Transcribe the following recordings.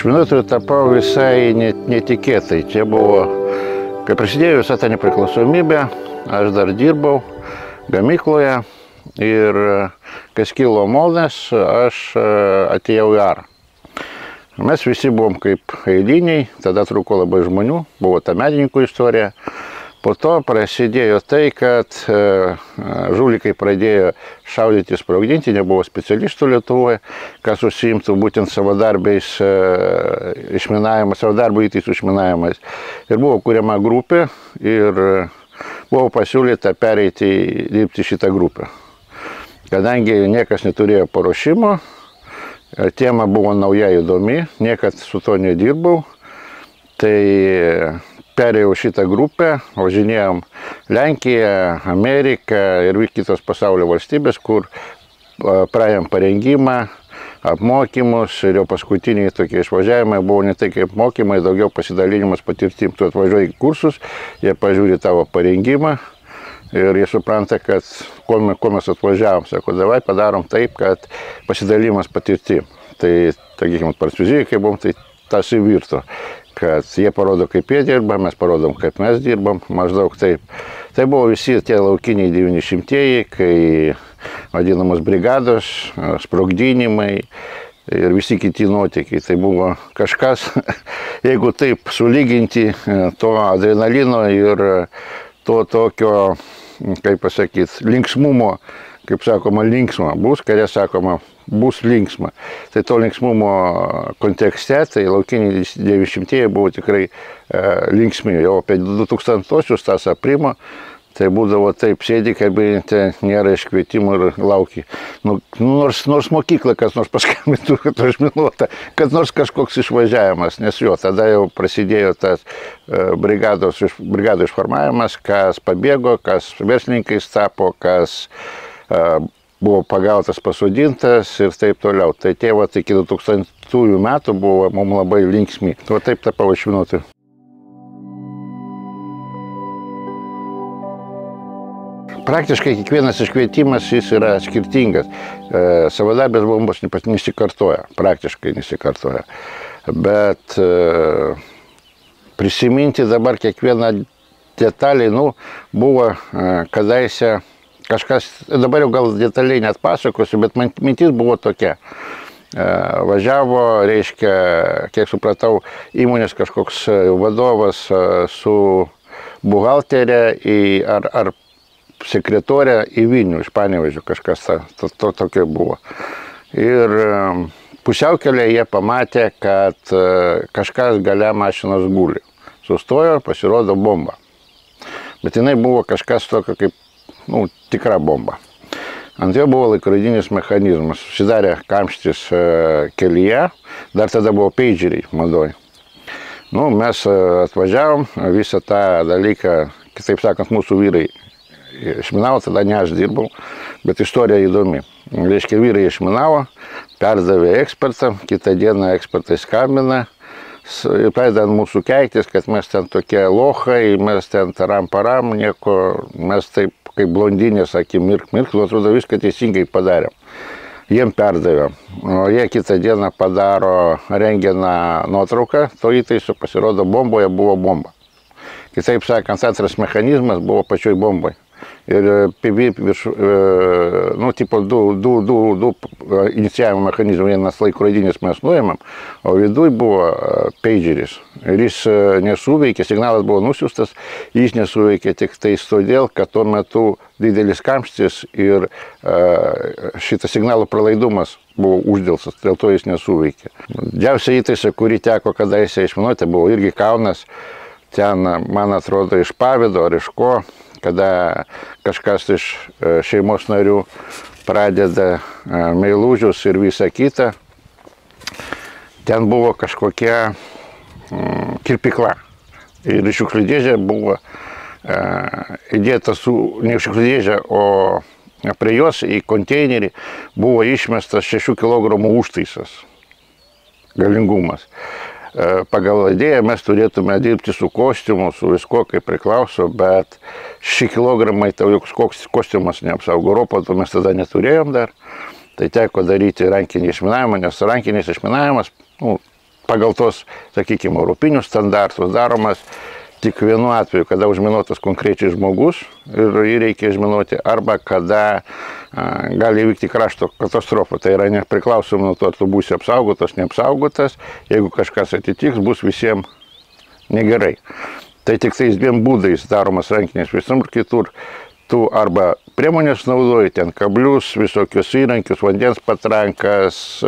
Išminuotoju tapau visai netikėtai. Čia buvo, kai prasidėjo visą tą nepriklausomybę, aš dar dirbau gamykloje ir kai skilo molnas, aš atėjau į arą. Mes visi buvom kaip eiliniai, tada trūko labai žmonių, buvo ta medininkų istorija. Po to prasidėjo tai, kad žulikai pradėjo šaudyti, sprogdinti, nebuvo specialistų Lietuvoje, kas užsiimtų būtent savadarbiais išminavimas, savadarbių įtaisų išminavimais. Ir buvo kuriama grupė ir buvo pasiūlyta pereiti dirbti šitą grupę. Kadangi niekas neturėjo paruošimo, tema buvo nauja įdomi, niekad su to nedirbau, tai perėjau šitą grupę, važinėjom Lenkiją, Ameriką ir kitos pasaulio valstybės, kur praėjom parengimą, apmokymus ir jau paskutiniai tokie išvažiavimai buvo ne tai kaip mokymai, daugiau pasidalinimas patirtim. Tu atvažiuoji į kursus, jie pažiūri tavo parengimą ir jie supranta, kad ko mes atvažiavom. Sako, davai padarom taip, kad pasidalimas patirtim. Tai, sakykime, Prancūzijoje, kai buvom, tai tas įvirto. Kad jie parodo, kaip jie dirba, mes parodom, kaip mes dirbam, maždaug taip. Tai buvo visi tie laukiniai 90-ieji, kai vadinamos brigados, sprogdinimai ir visi kiti nuotykiai. Tai buvo kažkas, jeigu taip sulyginti, to adrenalino ir to tokio, kaip pasakyti, linksmumo, kaip sakoma, linksma bus, kare sakoma, bus linksma. Tai to linksmumo kontekste, tai laukiniai 90-ieji buvo tikrai linksmi. Jau apie 2000-osius tas aprimo, tai būdavo taip, sėdi kabinete, nėra iškvietimų ir lauki. Nors mokykla, kas nors paskambintų, kad užminuota, kad nors kažkoks išvažiavimas, nes jo, tada jau prasidėjo tas brigadų išformavimas, kas pabėgo, kas verslininkais tapo, kas buvo pagautas, pasodintas ir taip toliau. Tai tėvo iki 2000 metų buvo mums labai linksmi. O taip tapau išminuotoju. Praktiškai kiekvienas iškvietimas jis yra skirtingas. Savadarbės bombos nesikartoja, praktiškai nesikartoja. Bet prisiminti dabar kiekvieną detalį, buvo kadaise kažkas, dabar jau gal detaliai net pasakosiu, bet mintis buvo tokia. Važiavo, reiškia, kiek supratau, įmonės kažkoks vadovas su buhalterė ar sekretorė į Vilnių iš Panevėžio, kažkas tokio buvo. Ir pusiaukelėje jie pamatė, kad kažkas gale mašinos guli. Sustojo, pasirodo bomba. Bet jinai buvo kažkas tokio kaip tikra bomba. Ant jo buvo laikrodinis mechanizmas. Susidarė kamštis kelyje, dar tada buvo pageriai madoj. Mes atvažiavom, visą tą dalyką, kitaip sakant, mūsų vyrai išminavo, tada ne aš dirbau, bet istorija įdomi. Reiškia, vyrai išminavo, perdavė ekspertam, kitą dieną ekspertai skambina ir pradeda mūsų keiktis, kad mes ten tokie lohai, mes ten taram-param, nieko, mes taip kaip blondinė, sakė, mirk, atrodo, viską teisingai padarėm. Jiem perdavėm. O jie kitą dieną padaro rentgeną nuotrauką, to įtaiso pasirodo bomboje buvo bomba. Kitaip sakant, antras mechanizmas buvo pačioj bomboje. Ir tipo du inicijavimo mechanizmai, vienas laikrodinis mes nuėmėm, o viduj buvo pageris. Ir jis nesuveikė, signalas buvo nusiųstas, jis nesuveikė tik tais todėl, kad tuo metu didelis kamštis ir šitas signalų pralaidumas buvo uždėlsas, dėl to jis nesuveikė. Didžiausia įtaisa, kuri teko kadaise išminuoti, buvo irgi Kaunas, ten, man atrodo, iš pavydo ar iš ko, kada kažkas iš šeimos narių pradeda meilužius ir visą kitą. Ten buvo kažkokia kirpykla. Ir šiukšlių dėžė buvo įdėta ne šiukšlių dėžė, o prie jos į konteinerį buvo išmestas 6 kg užtaisas. Galingumas. Pagal idėją mes turėtume dirbti su kostiumu, su visko, kaip priklauso, bet 6 kilogramai tau joks kostiumas neapsaugo. Robotų mes tada neturėjom dar, tai teko daryti rankinį išminavimą, nes rankinis išminavimas pagal tos, sakykime, europinius standartus daromas tik vienu atveju, kada užminuotas konkrečiai žmogus ir jį reikia išminuoti, arba kada gali įvykti krašto katastrofa. Tai yra nepriklausomai nuo to, ar tu būsi apsaugotas, neapsaugotas, jeigu kažkas atitiks, bus visiems negerai. Tai tik tais dviem būdais daromas rankinės, visam ir kitur. Tu arba priemonės naudoji, ten kablius, visokius įrankius, vandens patrankas,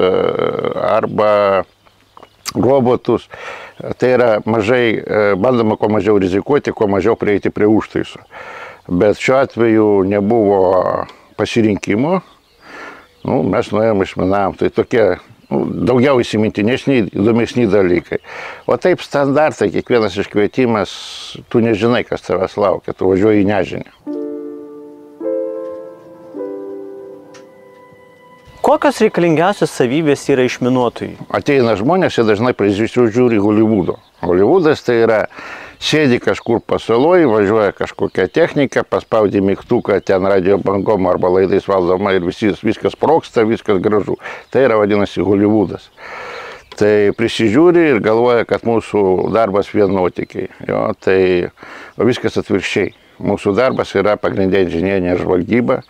arba robotus. Tai yra mažai, bandoma kuo mažiau rizikuoti, kuo mažiau prieiti prie užtaiso. Bet šiuo atveju nebuvo pasirinkimo, mes nuėjom išminavom. Tai tokie daugiau įsimintinesni, įdomesni dalykai. O taip standartai, kiekvienas iškvietimas, tu nežinai, kas tavęs laukia, tu važiuoji į nežinią. Kokios reikalingiausios savybės yra išminuotojui? Ateina žmonės ir dažnai žiūri Holivudo. Holivudas tai yra sėdi kažkur pasaloj, važiuoja kažkokia technika, paspaudi mygtuką, ten radio bangom arba laidais valdoma ir viskas sprogsta, viskas gražu. Tai yra vadinasi Holivudas. Tai prisižiūri ir galvoja, kad mūsų darbas vien nuotykiai. O viskas atvirkščiai. Mūsų darbas yra pagrindinė inžinerinė žvalgyba,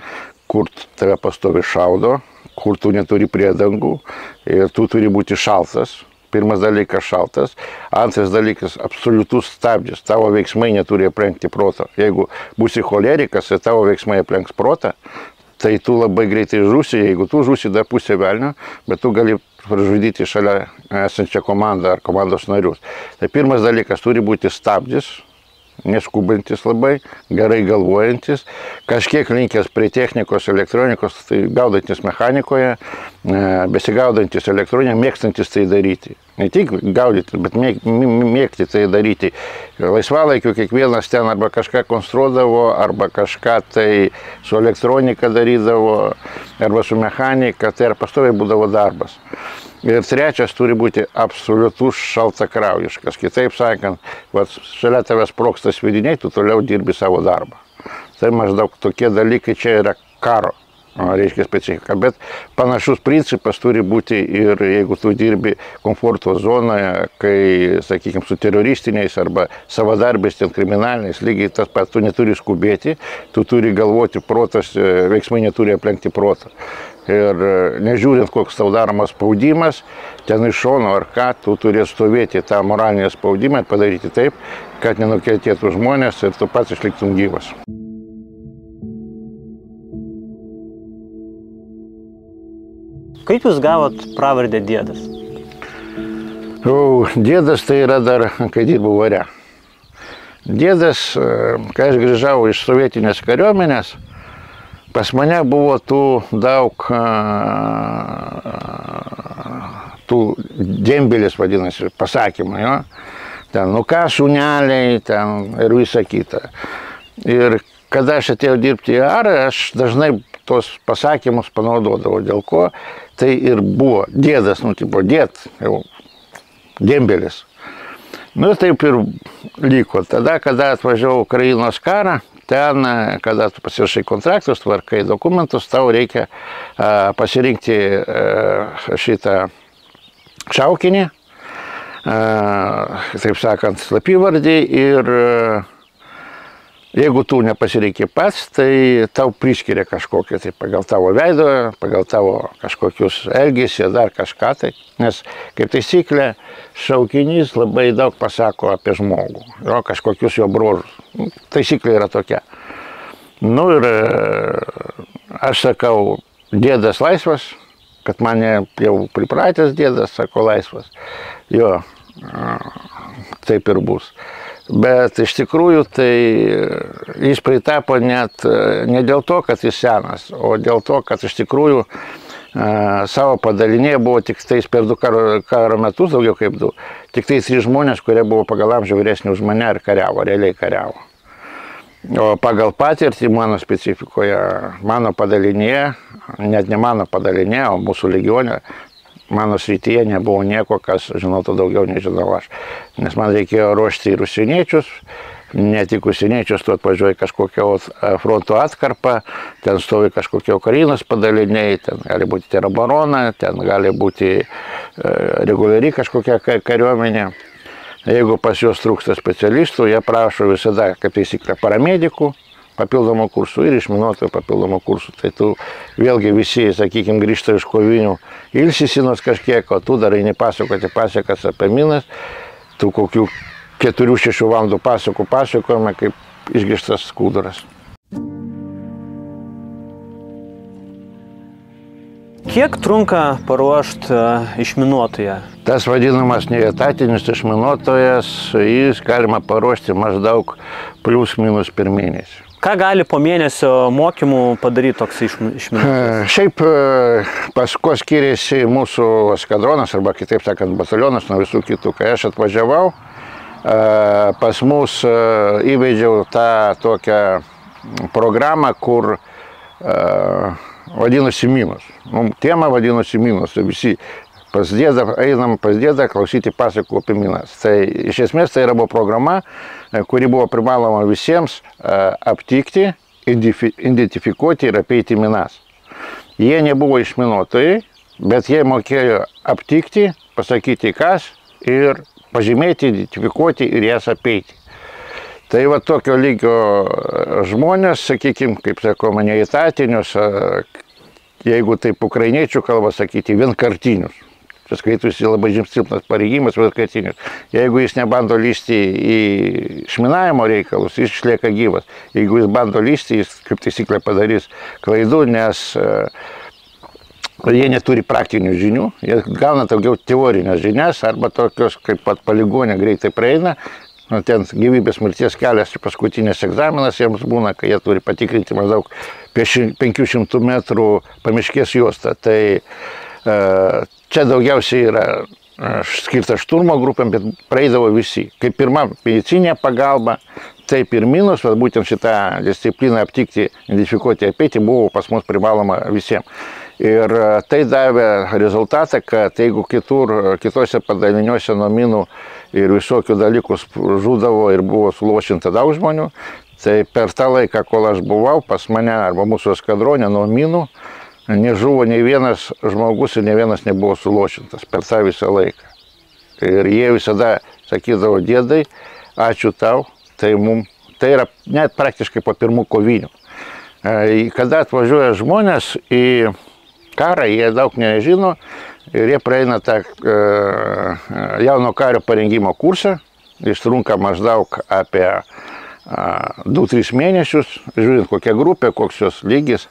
kur tave pastovi šaudo, kur tu neturi priedangų ir tu turi būti šaltas. Pirmas dalykas šaltas, antras dalykas absoliutus stabdis. Tavo veiksmai neturi aplenkti proto. Jeigu būsi cholerikas ir tavo veiksmai aplenks protą, tai tu labai greitai žūsi. Jeigu tu žūsi dar pusę velnio, bet tu gali pražudyti šalia esančią komandą ar komandos narius. Tai pirmas dalykas turi būti stabdis, neskubantis labai, gerai galvojantis, kažkiek linkęs prie technikos, elektronikos, tai gaudantis mechanikoje, besigaudantis elektroniką, mėgstantis tai daryti. Ne tik gaudyti, bet mėgti tai daryti. Laisvalaikiu kiekvienas ten arba kažką konstruodavo, arba kažką tai su elektronika darydavo, arba su mechanika, tai ir pastoviai būdavo darbas. Ir trečias turi būti absoliutus šaltakraujiškas. Kitaip sakant, šalia tavęs sprogsta sviediniai, tu toliau dirbi savo darbą. Tai maždaug tokie dalykai čia yra karo, reiškia specifika. Bet panašus principas turi būti ir jeigu tu dirbi komforto zonoje, kai, sakykime, su teroristiniais arba savadarbiais, ten kriminaliniais, lygiai tas pat, tu neturi skubėti, tu turi galvoti, protas, veiksmai neturi aplenkti protą. Ir nežiūrint, koks tau daromas spaudimas, ten iš šono ar ką, tu turi stovėti tą moralinį spaudimą ir padaryti taip, kad nenukentėtų žmonės ir tu pats išliktum gyvas. Kaip jūs gavot pravardę Dėdas? Dėdas tai yra dar, kai dirbau Vare. Dėdas, kai aš grįžau iš sovietinės kariuomenės, pas mane buvo daug tų dembelės, vadinasi, pasakymai. Jo? Ten, ką, šuneliai, ten ir visa kita. Ir kada aš atėjau dirbti į arą, aš dažnai tos pasakymus panaudodavau. Dėl ko? Tai ir buvo Dėdas, tipo dėt, jau dembelės. Taip ir liko. Tada, kada atvažiavau Ukrainos karą, ten, kada tu pasirašai kontraktus, tvarkai dokumentus, tau reikia pasirinkti šitą šaukinį, taip sakant, slapyvardį ir jeigu tu nepasirinki pats, tai tau priskiria kažkokią, tai pagal tavo veido, pagal tavo kažkokius elgesį, dar kažką tai. Nes, kaip taisyklė, šaukinys labai daug pasako apie žmogų, jo, kažkokius jo bruožus. Taisyklė yra tokia. Ir aš sakau, Dėdas laisvas, kad mane jau pripratęs Dėdas, sako laisvas. Jo, taip ir bus. Bet iš tikrųjų tai jis pritapo net ne dėl to, kad jis senas, o dėl to, kad iš tikrųjų savo padalinėje buvo tik tais per 2 karo metus, daugiau kaip 2, tik tais 3 žmonės, kurie buvo pagal amžių vyresni už mane ir kariavo, realiai kariavo. O pagal patirtį mano specifikoje, mano padalinėje, net ne mano padalinėje, o mūsų legione, mano srityje nebuvo nieko, kas žinotų daugiau, nežinau aš. Nes man reikėjo ruošti ir užsieniečius, ne tik užsieniečius, tu atvažiuoji kažkokią fronto atkarpą, ten stovi kažkokie Ukrainos padaliniai, ten gali būti terobarona, ten gali būti reguliari kažkokia kariuomenė. Jeigu pas juos trūksta specialistų, jie prašo visada, kaip taisyklė, paramedikų papildomų kursų ir išminuotojų papildomų kursų. Tai tu vėlgi visi, sakykime, grįžta iš kovinių ilsisi nors kažkiek, o tu dar eini pasakoti pasakas apie minas, tu kokių 4-6 valandų pasakojame, kaip išgištas skuduras. Kiek trunka paruošti išminuotoją? Tas vadinamas neetatinis išminuotojas, jis galima paruošti maždaug plius minus per mėnesį. Ką gali po mėnesio mokymų padaryti toks išminuotojas? Šiaip pas ko skiriasi mūsų eskadronas, arba kitaip sakant batalionas nuo visų kitų. Kai aš atvažiavau, pas mus įveidžiau tą tokią programą, kur vadinosi minus. Tema vadinosi minus. Visi einam pas dėdą klausyti pasakų apie minas. Tai iš esmės tai buvo programa, kuri buvo privaloma visiems aptikti, identifikuoti ir apeiti minas. Jie nebuvo išminuotojai, bet jie mokėjo aptikti, pasakyti kas ir pažymėti, identifikuoti ir jas apeiti. Tai va tokio lygio žmonės, sakykime, kaip sakoma, neetatinius, jeigu taip ukrainiečių kalba sakyti, vienkartinius. Čia skaitusi labai silpnas pareigimas, vienkartinius. Jeigu jis nebando lysti į išminavimo reikalus, jis išlieka gyvas. Jeigu jis bando lysti, jis kaip taisyklė padarys klaidų, nes jie neturi praktinių žinių, jie gauna daugiau teorinės žinias arba tokios kaip pat poligonė greitai praeina. Ten gyvybės mirties kelias, paskutinis egzaminas jiems būna, kai jie turi patikrinti maždaug 500 metrų pamiškės juostą. Tai čia daugiausiai yra skirta šturmo grupėm, bet praeidavo visi. Kaip pirma medicininė pagalba, taip ir minus, būtent šitą discipliną aptikti, identifikuoti, apeiti buvo pas mus privaloma visiems. Ir tai davė rezultatą, kad jeigu kitose padaliniuose nuo minų ir visokių dalykų žudavo ir buvo sulošinta daug žmonių, tai per tą laiką, kol aš buvau, pas mane arba mūsų eskadronė nuo minų nežuvo nei vienas žmogus ir nei vienas nebuvo sulošintas per tą visą laiką. Ir jie visada sakydavo, dėdai, ačiū tau, tai yra net praktiškai po pirmų kovinių. Kada atvažiuoja žmonės į karą, jie daug nežino ir jie praeina tą jauno kario parengimo kursą, jis trunka maždaug apie 2-3 mėnesius, žiūrint kokią grupę, koks jos lygis.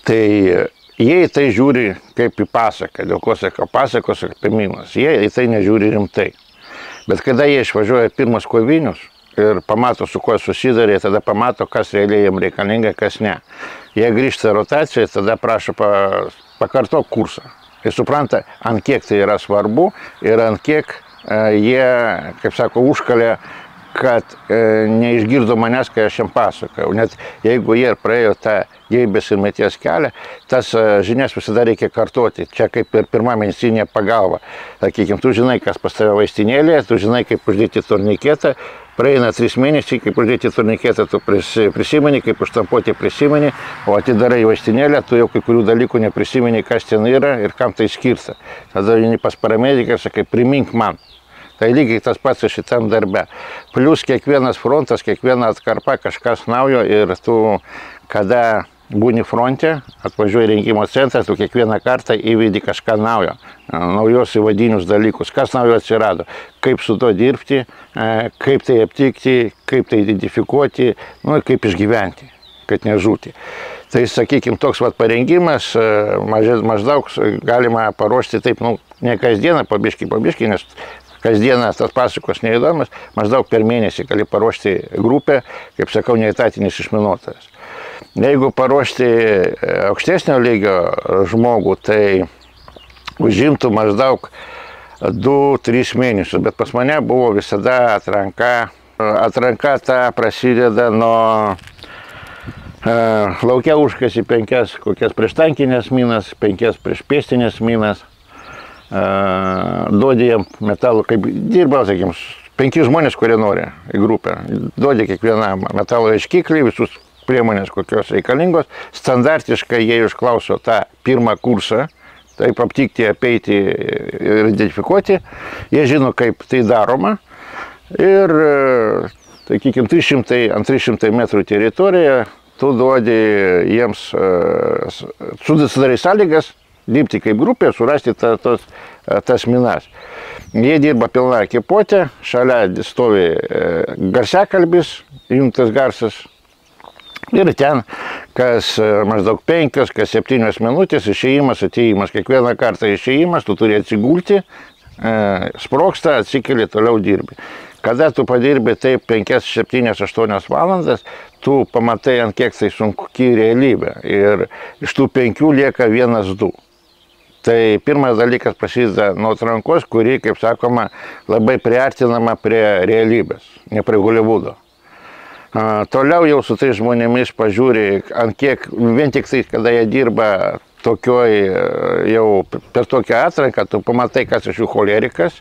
Tai jie į tai žiūri kaip į pasaką, dėl ko sakau pasakos apie minas, jie į tai nežiūri rimtai. Bet kada jie išvažiuoja pirmas kovinius ir pamato, su kuo susidarė, tada pamato, kas realiai jiems reikalinga, kas ne. Jie grįžta rotaciją, tada prašo pakartok kursą. Jie supranta, ant kiek tai yra svarbu ir ant kiek jie, kaip sako, užkalė, kad neišgirdo manęs, kai aš jam pasakojau. Net jeigu jie praėjo tą gyvybės ir mirties kelią, tas žinias visada reikia kartoti. Čia kaip ir pirma medicininė pagalba. Sakykime, tu žinai, kas pas tave vaistinėlėje, tu žinai, kaip uždėti turniketą, praeina 3 mėnesiai, kaip uždėti turniketą, tu prisimeni, kaip užtampuoti prisimeni, o atidarai vaistinėlę, tu jau kai kurių dalykų neprisimeni, kas ten yra ir kam tai skirta. Tada vieni pas paramediką sakai, primink man. Tai lygiai tas pats šitam darbe. Plius kiekvienas frontas, kiekviena atkarpa kažkas naujo ir tu, kada būni fronte, atvažiuoji rengimo centrą, tu kiekvieną kartą įveidi kažką naujo, naujos įvadinius dalykus, kas naujo atsirado, kaip su to dirbti, kaip tai aptikti, kaip tai identifikuoti, nu ir kaip išgyventi, kad nežūti. Tai, sakykime, toks parengimas maždaug galima paruošti taip, ne kasdieną, pabiški, nes kasdieną tas pasakos neįdomas, maždaug per mėnesį gali paruošti grupę, kaip sakau, neetatinis išminuotojas. Jeigu paruošti aukštesnio lygio žmogų, tai užimtų maždaug 2-3 mėnesius, bet pas mane buvo visada atranka. Atranka ta prasideda nuo laukia užkasi 5 kokias prieštankinės minas, 5 priešpėstinės minas. Duodi jam metalų, kaip dirbau, sakykime, 5 žmonės, kurie nori į grupę. Duodi kiekvieną metalo ieškiklį, visus priemonės, kokios reikalingos. Standartiškai jie išklauso tą pirmą kursą, taip aptikti, apeiti ir identifikuoti. Jie žino, kaip tai daroma. Ir, sakykime, 300 metrų teritorijoje tu duodi jiems, sudarai sąlygas dirbti kaip grupė, surasti tas minas. Jie dirba pilna ekipuotė, šalia stovi garsiakalbis, jungtas garsas. Ir ten, kas maždaug 5, kas 7 minutės, išėjimas, atėjimas. Kiekvieną kartą išėjimas, tu turi atsigulti, sproksta, atsikeli, toliau dirbi. Kada tu padirbi taip 5, 7, 8 valandas, tu pamatai, ant kiek tai sunki realybė. Ir iš tų 5 lieka 1-2. Tai pirmas dalykas prasideda nuo atrankos, kuri, kaip sakoma, labai priartinama prie realybės, ne prie Holivudo. Toliau jau su tais žmonėmis pažiūri, ant kiek, vien tik tai, kada jie dirba tokioj, jau per tokią atranką, tu pamatai, kas iš jų cholerikas,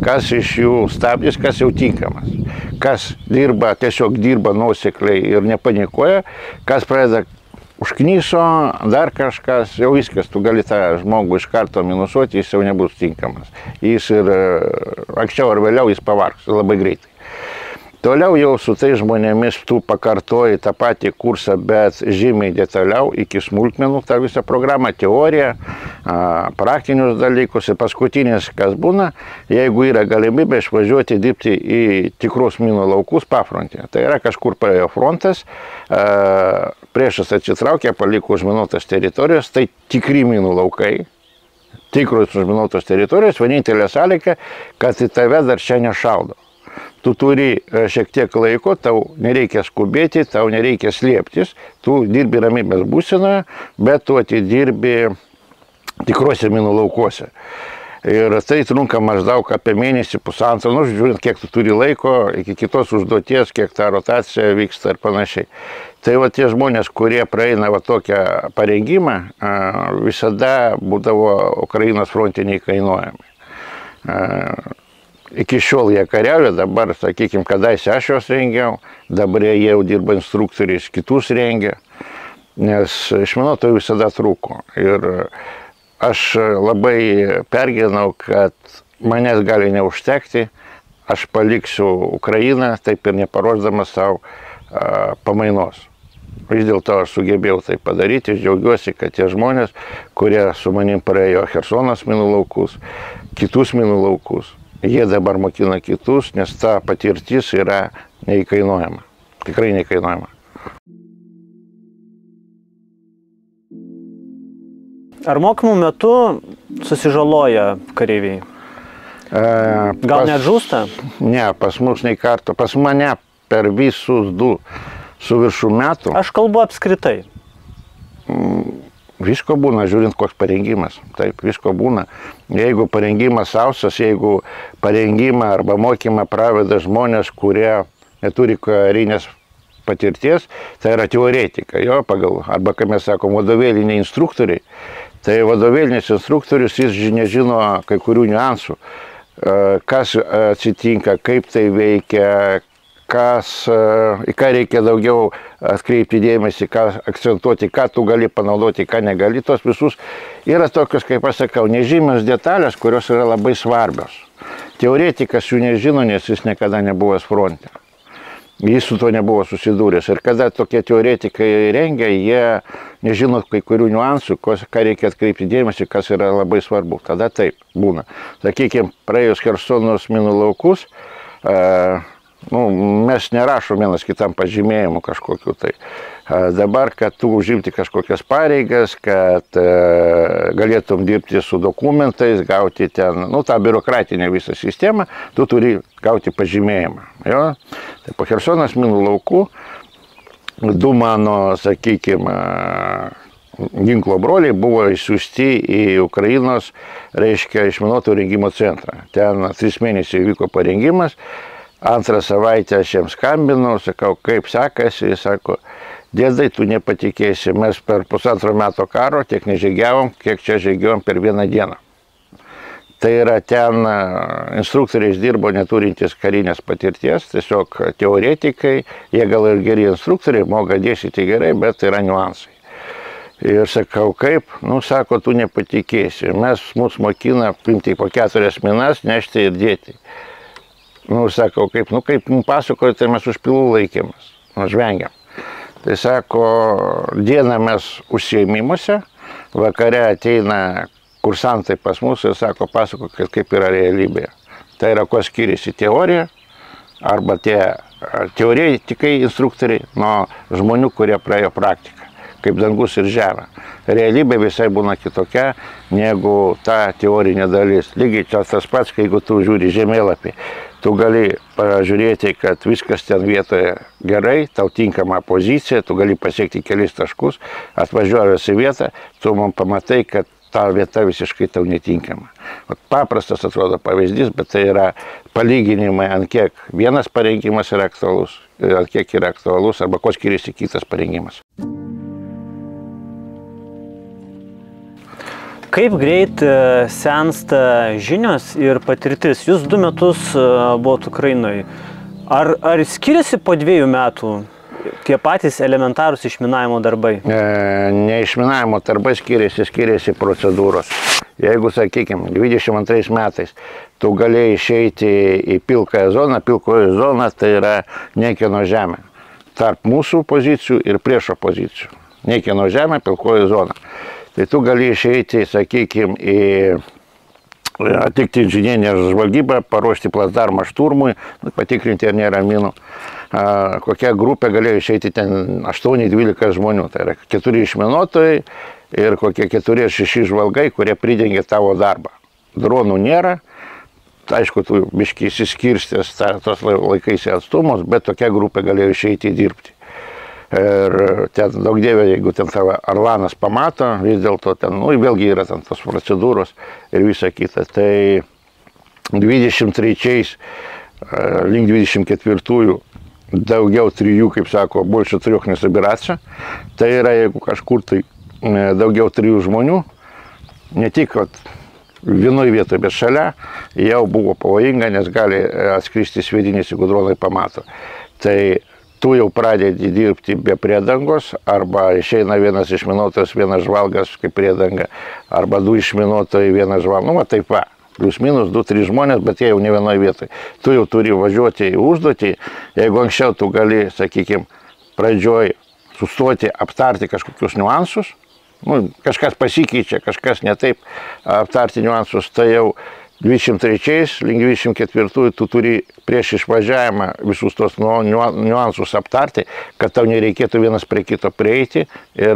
kas iš jų stabdis, kas jau tinkamas. Kas dirba, tiesiog dirba nuosekliai ir nepanikuoja, kas pradeda užknyso, dar kažkas, jau viskas, tu gali tą žmogų iš karto minusuoti, jis jau nebus tinkamas. Jis ir anksčiau ar vėliau jis pavargs labai greitai. Toliau jau su tais žmonėmis tu pakartoji tą patį kursą, bet žymiai detaliau iki smulkmenų tą visą programą, teoriją, praktinius dalykus. Ir paskutinis, kas būna, jeigu yra galimybė išvažiuoti dirbti į tikrus minų laukus pafrontėje. Tai yra kažkur praėjo frontas, priešas atsitraukė, paliko užminuotas teritorijos, tai tikri minų laukai. Tikrus užminuotos teritorijos, vienintelė sąlyga, kad į tave dar čia nešaudo. Tu turi šiek tiek laiko, tau nereikia skubėti, tau nereikia slėptis, tu dirbi ramybės būsenoje, bet tu atidirbi tikruose minų laukuose. Ir tai trunka maždaug apie mėnesį, pusantrą, žiūrint, kiek tu turi laiko, iki kitos užduoties, kiek ta rotacija vyksta ir panašiai. Tai va tie žmonės, kurie praeina va tokią parengimą, visada būdavo Ukrainos fronte neįkainuojami. Iki šiol jie kariauja, dabar, sakykime, kadaise aš juos rengiau, dabar jie jau dirba instruktoriais, kitus rengia, nes išminuotojų visada trūko. Ir aš labai pergyvenau, kad manęs gali neužtekti, aš paliksiu Ukrainą, taip ir neparuošdamas savo pamainos. Vis dėlto aš sugebėjau tai padaryti, džiaugiuosi, kad tie žmonės, kurie su manim praėjo Chersonas minų laukus, kitus minų laukus, jie dabar mokina kitus, nes ta patirtis yra neįkainuojama. Tikrai neįkainuojama. Ar mokymų metu susižaloja kareiviai? Gal net žūsta? Ne, pas mus nei karto. Pas mane per visus 2 su viršų metų. Aš kalbu apskritai. Visko būna, žiūrint, koks parengimas. Taip, visko būna. Jeigu parengimas sausas, jeigu parengimą arba mokymą praveda žmonės, kurie neturi karinės patirties, tai yra teoretika. Jo, pagal, arba, kaip mes sakom, vadovėliniai instruktoriai. Tai vadovėlinis instruktorius, jis nežino kai kurių niuansų. Kas atsitinka, kaip tai veikia, į ką reikia daugiau atkreipti dėmesį, ką akcentuoti, ką tu gali panaudoti, ką negali. Tos visus yra tokios, kaip aš sakau, nežymios detalės, kurios yra labai svarbios. Teoretikas jų nežino, nes jis niekada nebuvęs fronte. Jis su to nebuvo susidūręs. Ir kada tokie teoretikai rengia, jie nežino kai kurių niuansų, ką reikia atkreipti dėmesį, kas yra labai svarbu. Tada taip būna. Sakykime, praėjus Chersonos minų laukus, mes nerašom vienas kitam pažymėjimų kažkokiu tai. Dabar, kad tu užimti kažkokias pareigas, kad galėtum dirbti su dokumentais, gauti ten, tą biurokratinę visą sistemą, tu turi gauti pažymėjimą. Jo? Tai po Chersonos minų laukų 2 mano, sakykime, ginklo broliai buvo išsiųsti į Ukrainos, reiškia, išminuotojų rengimo centrą. Ten 3 mėnesiai vyko parengimas. Antrą savaitę aš jiems skambinau, sakau, kaip sekasi, jis sako, dėdai, tu nepatikėsi, mes per 1,5 metų karo tiek nežygiavom, kiek čia žygiavom per 1 dieną. Tai yra ten instruktoriais dirbo neturintys karinės patirties, tiesiog teoretikai, jie gal ir geri instruktoriai, moka dėstyti gerai, bet yra niuansai. Ir sakau, kaip, sako, tu nepatikėsi. Mūsų mokina imti po 4 minas, nešti ir dėti. Sakau, kaip mums pasakojo, tai mes už pilų laikėmės, žvengiam. Tai sako, dieną mes užsiėmimuose, vakare ateina kursantai pas mus ir sako, pasako, kaip yra realybėje. Tai yra, kuo skiriasi teorija, arba tie teoretikai instruktoriai nuo žmonių, kurie praėjo praktiką, kaip dangus ir žemė. Realybė visai būna kitokia negu ta teorinė dalis. Lygiai čia tas pats, kai jeigu tu žiūri žemėlapį, tu gali pažiūrėti, kad viskas ten vietoje gerai, tau tinkama pozicija, tu gali pasiekti kelis taškus, atvažiuojęs į vietą, tu man pamatai, kad ta vieta visiškai tau netinkama. Paprastas atrodo pavyzdys, bet tai yra palyginimai, ant kiek vienas parengimas yra aktualus, ant kiek yra aktualus, arba ko skiriasi kitas parengimas. Kaip greit sensta žinios ir patirtis? Jūs 2 metus buvot Ukrainoje. Ar skiriasi po 2 metų tie patys elementarūs išminavimo darbai? Ne išminavimo darbai skiriasi procedūros. Jeigu, sakykime, 22 metais tu galėjai išeiti į pilkąją zoną, pilkoji zona tai yra niekieno žemė. Tarp mūsų pozicijų ir priešo pozicijų. Niekieno žemė, pilkoji zona. Tai tu gali išeiti, sakykime, atlikti inžinerinę žvalgybą, paruošti placdarmą šturmui, patikrinti, ar nėra minų. Kokia grupė galėjo išeiti ten 8-12 žmonių. Tai yra 4 išminuotojai ir kokie 4-6 žvalgai, kurie pridengia tavo darbą. Dronų nėra. Aišku, tu biškai įsiskirstęs tos laikaisi atstumus, bet tokia grupė galėjo išeiti dirbti. Ir ten daug dievė, jeigu ten tavo Arlanas pamato, vis dėlto ten, vėlgi yra ten tos procedūros ir visa kita. Tai 23 link 24 daugiau 3, kaip sako, больше 3 не собираться. Tai yra, jeigu kažkur tai daugiau 3 žmonių, ne tik vienoje vietoje, bet šalia, jau buvo pavojinga, nes gali atskristi sviedinys, jeigu dronai pamato. Tai tu jau pradedi dirbti be priedangos, arba išeina vienas išminuotojas, vienas žvalgas kaip priedanga, arba 2 išminuotojai, vienas žvalgas, taip va. Plius minus 2-3 žmonės, bet jie jau ne vienoje vietoje. Tu jau turi važiuoti į užduotį, jeigu anksčiau tu gali, sakykime, pradžioj sustoti, aptarti kažkokius niuansus, kažkas pasikeičia, kažkas ne taip, aptarti niuansus, tai jau 23 link 24 tu turi prieš išvažiavimą visus tos niuansus aptarti, kad tau nereikėtų vienas prie kito prieiti ir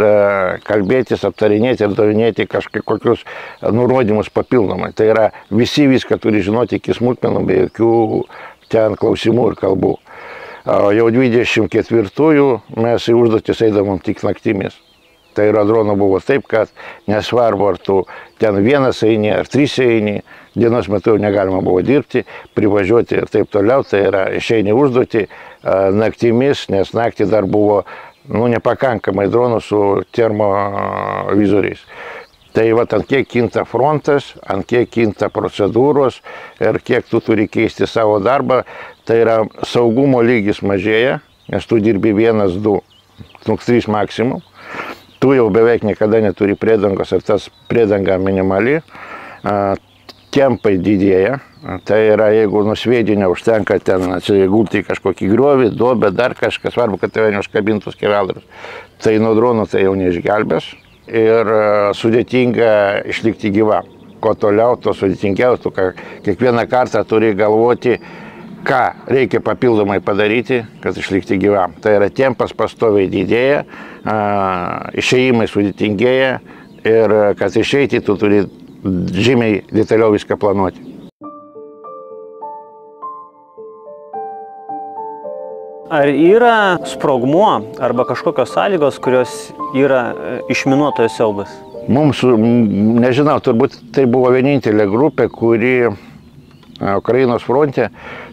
kalbėtis, aptarinėti ir davinėti kažkokius nurodymus papildomai. Tai yra, visi viską turi žinoti iki smulkmenų, be jokių ten klausimų ir kalbų. Jau 24 mes į užduotis eidavom tik naktimis. Tai aerodrono buvo taip, kad nesvarbu, ar tu ten vienas eini, ar 3 eini, dienos metu jau negalima buvo dirbti, privažiuoti ir taip toliau. Tai yra, išeini užduoti naktimis, nes naktį dar buvo nepakankamai dronų su termovizoriais. Tai ant kiek kinta frontas, ant kiek kinta procedūros ir kiek tu turi keisti savo darbą, tai yra saugumo lygis mažėja, nes tu dirbi 1-2, 3 maksimum. Tu jau beveik niekada neturi priedangos ir tas priedanga minimali. Tempai didėja. Tai yra, jeigu nusviedinio užtenka ten atsigulti kažkokį griovį, duobę, dar kažkas, svarbu, kad tave neužkabintų skeveldras. Tai nuo dronų tai jau neišgelbės ir sudėtinga išlikti gyvam. Kuo toliau, to sudėtingiau, tu kiekvieną kartą turi galvoti, ką reikia papildomai padaryti, kad išlikti gyvam. Tai yra, tempas pastoviai didėja, išėjimai sudėtingėja ir kad išeiti, tu turi žymiai detaliau viską planuoti. Ar yra sprogmuo arba kažkokios sąlygos, kurios yra išminuotojo siaubas? Mums, nežinau, turbūt tai buvo vienintelė grupė, kuri Ukrainos fronte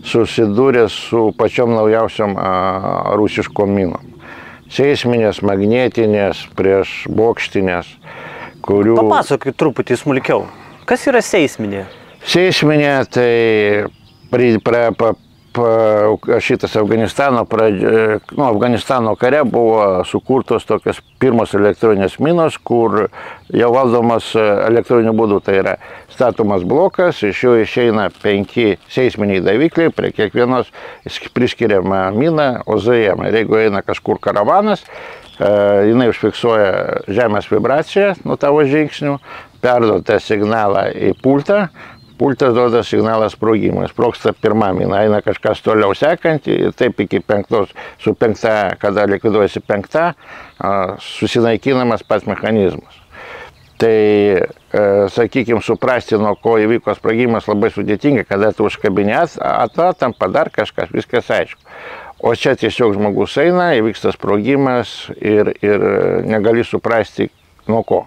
susidūrė su pačiom naujausiom rusiškom minom. Seisminės, magnetinės, prieš bokštinės, kurių... Papasakok truputį smulkiau. Kas yra seisminė? Seisminė, tai šitas Afganistano kare buvo sukurtos tokios pirmos elektroninės minos, kur jau valdomas elektroniniu būdu. Tai yra statomas blokas, iš jo išeina 5 seisminiai davikliai, prie kiekvienos priskiriama mina OZM. Ir jeigu eina kažkur karavanas, jinai užfiksuoja žemės vibraciją nuo tavo žingsnių, perduoda signalą į pultą. Pultas duoda signalą sprogimui. Sprogsta pirma mina, eina kažkas toliau sekantį ir taip iki 5, su 5, kada likviduojasi 5, susinaikinamas pats mechanizmas. Tai, sakykime, suprasti, nuo ko įvyko sprogimas, labai sudėtinga, kada tu užkabinės, tam padar kažkas, viskas aišku. O čia tiesiog žmogus eina, įvyksta sprogimas ir negali suprasti, nuo ko.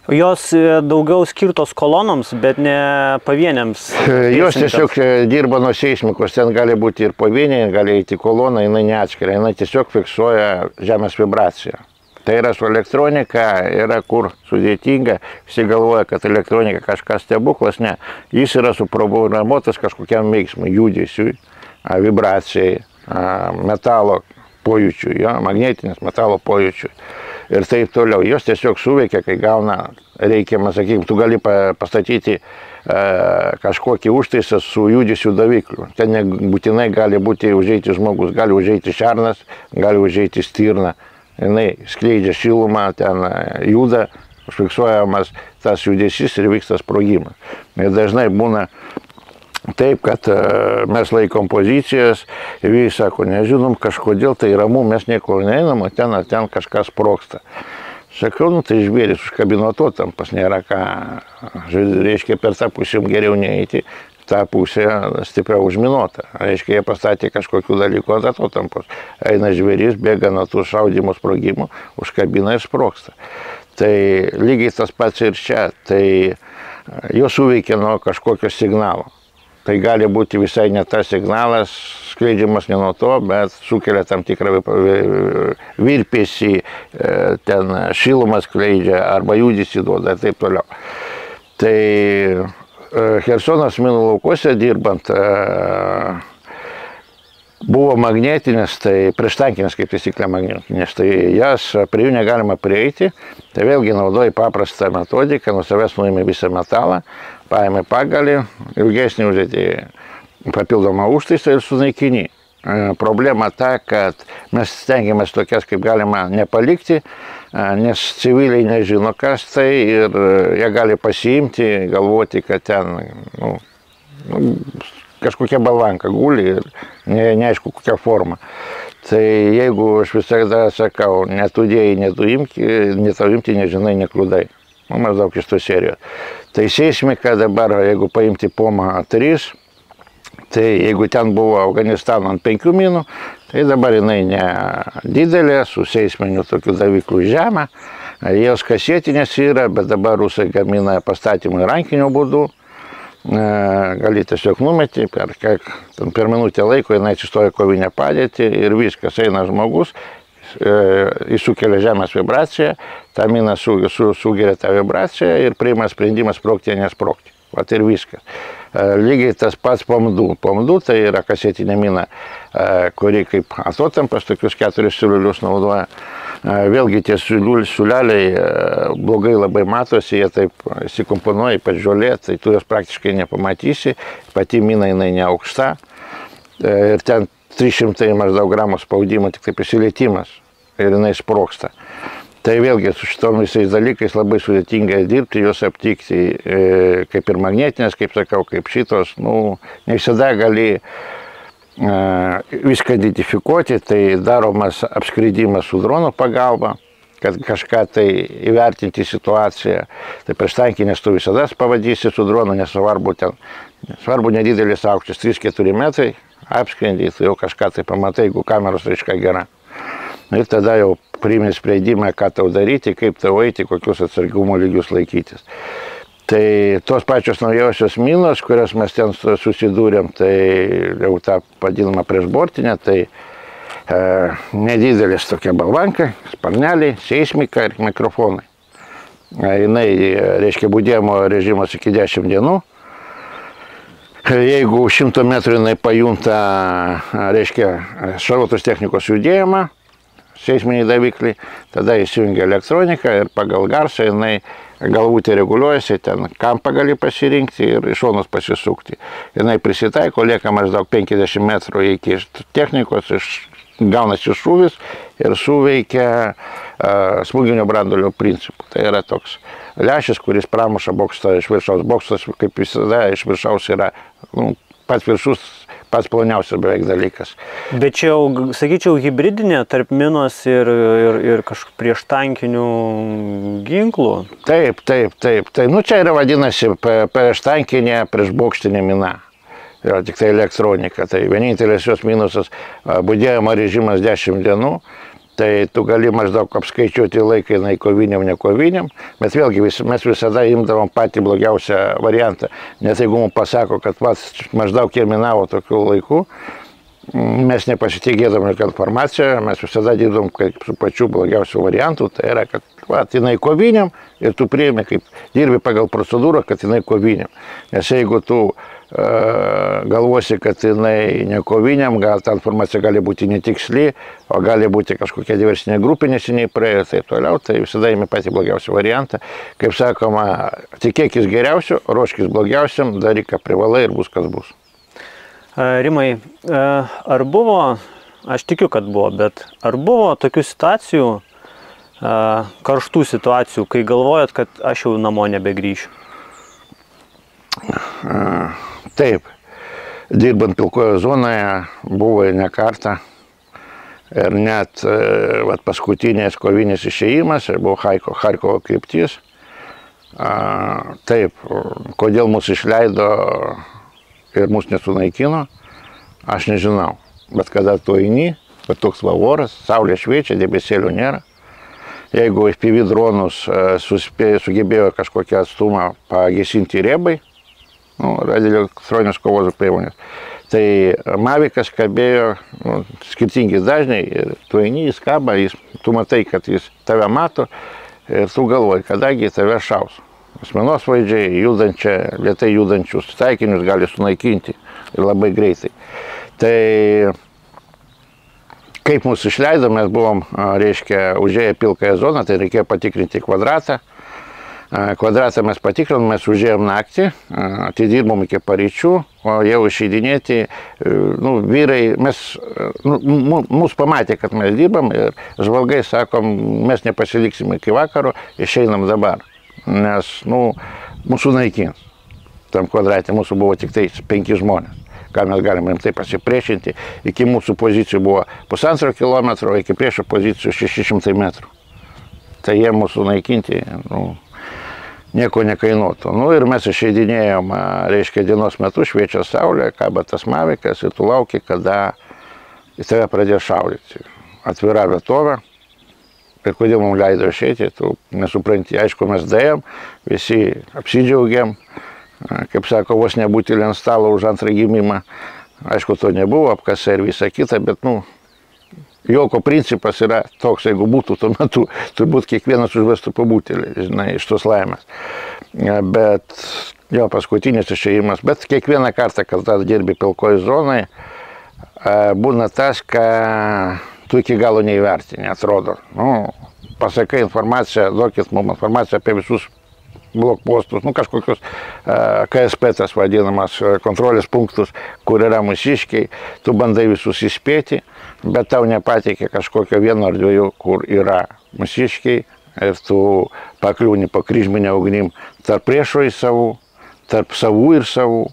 Jos daugiau skirtos kolonoms, bet ne pavieniams. Jos tiesiog dirba nuo seismikos, ten gali būti ir pavieniai, gali eiti kolona, jinai neatskiria, jinai tiesiog fiksuoja žemės vibraciją. Tai yra su elektronika, yra kur sudėtinga, visi galvoja, kad elektronika kažkas stebuklas, ne. Jis yra suprogramuotas kažkokiam veiksmui, judesiui, vibracijai, metalo pojūčiui, magnetinės metalo pojūčiui. Ir taip toliau. Jos tiesiog suveikia, kai gauna reikiamą, sakykime, tu gali pastatyti kažkokį užtaisą su judesių davikliu. Ten nebūtinai gali būti užeiti žmogus, gali užeiti šernas, gali užeiti stirna. Jinai skleidžia šilumą, ten juda, užfiksuojamas tas judesys ir vyksta sprogimas. Ir dažnai būna taip, kad mes laikom pozicijas ir visi sako, nežinom, kažkodėl tai ramu, mes niekur neinam, o ten kažkas sprogsta. Sakau, nu tai žvėris užkabino to, tam pas nėra ką, reiškia, per tą pusę geriau neįti, tą pusę stipriau užminuota. Reiškia, jie pastatė kažkokių dalykų ant to tampos. Eina žvėris, bėga nuo tų šaudimo sprogimų, užkabina ir sprogsta. Tai lygiai tas pats ir čia, tai jo suveikia nuo kažkokio signalo. Tai gali būti visai ne tas signalas, skleidžiamas ne nuo to, bet sukelia tam tikrą virpesį, ten šilumą skleidžia arba judesį duoda ir taip toliau. Tai Chersonas minų laukuose dirbant buvo magnetinės, tai prieštankinės kaip taisyklė magnetinės, tai jas prie jų negalima prieiti, tai vėlgi naudoji paprastą metodiką, nuo savęs nuėmė visą metalą, paėmė pagalį, ilgesnį uždėti papildomą užtaisą ir sunaikini. Problema ta, kad mes stengiamės tokias kaip galima nepalikti, nes civiliai nežino kas tai ir jie gali pasiimti, galvoti, kad ten kažkokia balvanka guli ir neaišku kokia forma. Tai jeigu aš visada sakau, netudėjai, netuimti, nežinai, nekliudai. Maždaug iš tos serijos. Tai seismika dabar, jeigu paimti POMA 3, tai jeigu ten buvo Afganistano ant 5 minų, tai dabar jinai ne didelė, su seisminiu tokiu davikliu žemę. Jos kasėtinės yra, bet dabar rusai gamina pastatymą rankiniu būdu. Gali tiesiog numeti, per minutę laiko jinai atsistoja kovinę padėtį ir viskas, eina žmogus, jis sukelia žemės vibraciją, ta mina sugeria tą vibraciją ir priima sprendimą sprogti ar nesprogti. Vat ir viskas. Lygiai tas pats POM2. POM2 tai yra kasetinė mina, kuri kaip atotampas tokius 4 siūlius naudoja. Vėlgi tie siūleliai blogai labai matosi, jie taip įsikomponuoja, ypač žolė, tai tu jos praktiškai nepamatysi, pati mina jinai neaukšta ir ten 300 maždaug gramų spaudimo, tik taip prisilietimas ir jinai sprogsta. Tai vėlgi su šitom visais dalykais labai sudėtinga dirbti, juos aptikti, kaip ir magnetinės, kaip sakau, kaip šitos, ne visada gali viską identifikuoti, tai daromas apskridimas su drono pagalba, kad kažką tai įvertinti situaciją. Tai prieštankinės tu visada pavadysi su dronu, nesvarbu nedidelis aukštis, 3-4 metrai, apskrendi, tu jau kažką tai pamatai, jeigu kameros raiška gera. Ir tada jau priimi sprendimą, ką tau daryti, kaip tau eiti, kokius atsargumo lygius laikytis. Tai tos pačios naujausios minos, kurias mes ten susidūrėm, tai jau tą vadinamą priešbortinę, tai nedidelis tokia balvanka, sparneliai, seismika ir mikrofonai. Jinai, reiškia, budėjimo režimas iki 10 dienų. Jeigu 100 metrų jinai pajunta, reiškia, šarvuotos technikos judėjimą, seisminiai davikliai, tada įsijungia elektronika ir pagal garsą jinai galvutė reguliuojasi, ten kampą gali pasirinkti ir iš šonos pasisukti. Jinai prisitaiko, lieka maždaug 50 metrų iki technikos, gaunasi šūvis ir suveikia smūginio branduolio principu. Tai yra toks lęšis, kuris pramuša bokštą iš viršaus. Bokštas, kaip visada, iš viršaus yra pats viršus, pats ploniausias beveik dalykas. Bet čia jau, sakyčiau, hibridinė tarp minos ir kažkokių prieštankinių ginklų. Taip. Nu, čia yra vadinasi prieštankinė, priešbokštinė mina. Yra tik tai elektronika. Tai vienintelis jos minusas budėjimo režimas 10 dienų. Tai tu gali maždaug apskaičiuoti laiką koviniam, nekoviniam, bet vėlgi mes visada imdavom patį blogiausią variantą. Nes jeigu mums pasako, kad pats maždaug terminavo tokių laikų, mes nepasitikėdami jokią informaciją, mes visada dirbom su pačiu blogiausiu variantu, tai yra, kad jinai koviniam ir tu priimi, kaip dirbi pagal procedūrą, kad jinai koviniam. Nes jeigu tu galvosi, kad jinai nekoviniam, gal ta informacija gali būti netiksli, o gali būti kažkokia diversinė grupė neseniai praėjo ir taip toliau, tai visada imi patį blogiausią variantą. Kaip sakoma, tikėkis geriausio, ruoškis blogiausiam, daryk ką privalai ir bus kas bus. Rimai, ar buvo, aš tikiu, kad buvo, bet ar buvo tokių situacijų, karštų situacijų, kai galvojat, kad aš jau namo nebegrįšiu? Taip, dirbant pilkojo zonoje buvo ne kartą ir net paskutinės kovinės išėjimas, buvo Charkovo kryptis. Taip, kodėl mus išleido ir mus nesunaikino, aš nežinau. Bet kada tu eini, bet toks oras, saulė šviečia, debesėlių nėra. Jeigu FPV dronus sugebėjo kažkokią atstumą pagesinti riebai, radioelektroninės kovos priemonės, tai Mavikas kabėjo skirtingi dažniai ir tu eini, jis kaba, tu matai, kad jis tave mato ir tu galvoji, kadagi tave šaus. Asmenosvaidžiai lėtai judančius taikinius gali sunaikinti ir labai greitai. Tai kaip mūsų išleido, mes buvom, reiškia, užėję pilkąją zoną, tai reikėjo patikrinti kvadratą. Kvadratą mes patikrinom, mes užėjom naktį, atidirbom iki paryčių, o jau išeidinėti, vyrai, mūsų pamatė, kad mes dirbam ir žvalgai sakom, mes nepasiliksim iki vakaro, išeinam dabar, nes, mūsų naikins. Tam kvadratė mūsų buvo tik tai 5 žmonės, ką mes galim rimtai pasipriešinti. Iki mūsų pozicijų buvo 1,5 kilometro, iki priešo pozicijų 600 metrų. Tai jie mūsų naikinti, nieko nekainuotų. Ir mes išeidinėjom, reiškia, dienos metu šviečia saulė, kaba tas Mavikas ir tu lauki, kada į tave pradėjo šaudyti. Atvira vietovė. Ir kodėl mums leido išeiti, tu nesupranti. Aišku, mes daėjom, visi apsidžiaugėm, kaip sako, vos nebūti ant stalo už antrą gimimą. Aišku, to nebuvo, apkasa ir visa kita, bet, Joko principas yra toks, jeigu būtų tuo metu, turbūt kiekvienas užvestų po butelį, žinai, iš tos laimės. Bet jo paskutinis išėjimas, bet kiekvieną kartą, kada dirbi pilkoj zonai, būna tas, ką tu iki galo neįvertini, atrodo. Pasakai informaciją, duokit mums informaciją apie visus blokpostus, kažkokius KSP, tas vadinamas kontrolės punktus, kur yra mūsiškiai, tu bandai visus įspėti, bet tau nepateikė kažkokio vieno ar dviejų, kur yra mūsiškiai ir tu pakliūni po kryžminę ugnim tarp priešo į savų, tarp savų ir savų,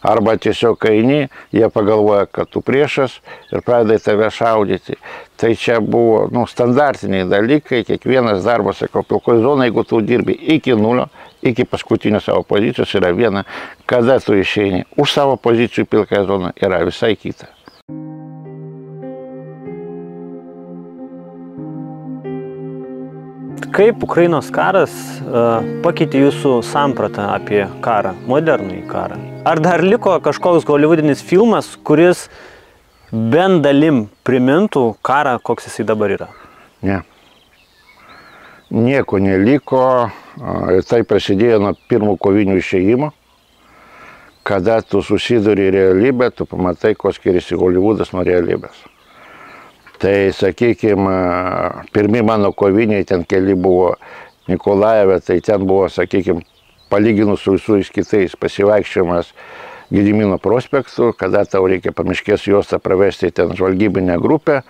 arba tiesiog eini, jie pagalvoja, kad tu priešas ir pradeda tave šaudyti. Tai čia buvo standartiniai dalykai, kiekvienas darbas, sakau, pilkoj zonai, jeigu tu dirbi iki nulio, iki paskutinio savo pozicijos yra viena, kada tu išeini už savo pozicijų pilkąją zoną yra visai kita. Kaip Ukrainos karas pakeitė jūsų sampratą apie karą, modernųjį karą? Ar dar liko kažkoks holivudinis filmas, kuris bent dalim primintų karą, koks jisai dabar yra? Ne. Nieko neliko. Tai prasidėjo nuo pirmų kovinių išėjimo, kada tu susiduri realybę, tu pamatai, ko skiriasi Holivudas nuo realybės. Tai, sakykime, pirmi mano koviniai, ten keli buvo Nikolajeve, tai ten buvo, sakykime, palyginus su visais kitais pasivaikščiojimas Gedimino prospektu, kada tau reikia pamiškės juostą pravesti ten žvalgybinę grupę,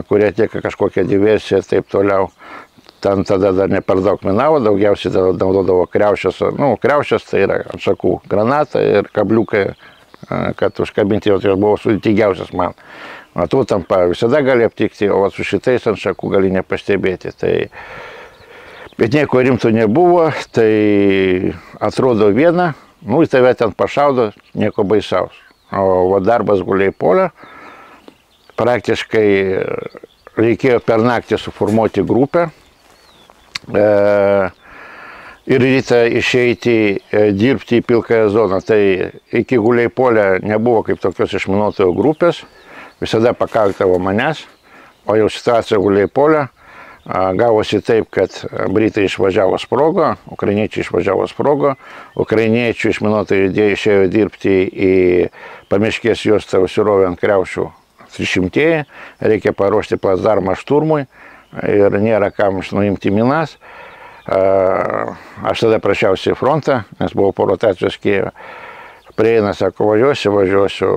kurie atlieka kažkokią diversiją ir taip toliau. Ten tada dar ne per daug minavo, daugiausiai naudodavo kriaušės, kriaušės tai yra ant šakų granata ir kabliukai, kad užkabinti, jos buvo sudėtingiausias man. Tų tampa visada gali aptikti, o su šitais ant šakų gali nepastebėti. Tai, bet nieko rimto nebuvo, tai atrodo viena, į tave ten pašaudo, nieko baisaus. O darbas guliai polė, praktiškai reikėjo per naktį suformuoti grupę ir rytą išeiti dirbti į pilkąją zoną. Tai iki guliai polė nebuvo kaip tokios išminuotojo grupės, visada pakaktavo manęs, o jau situacija guliai polė gavosi taip, kad britai išvažiavo sprogo, ukrainiečiai išvažiavo sprogo, ukrainiečių išminuotojai išėjo dirbti į pamiškės juostą užsirovę ant kriaušių 300, reikia paruošti placdarmą šturmui ir nėra kam nuimti minas. Aš tada prašiausi į frontą, nes buvau po rotacijos Kijeve. Prieina, sako, važiuosiu,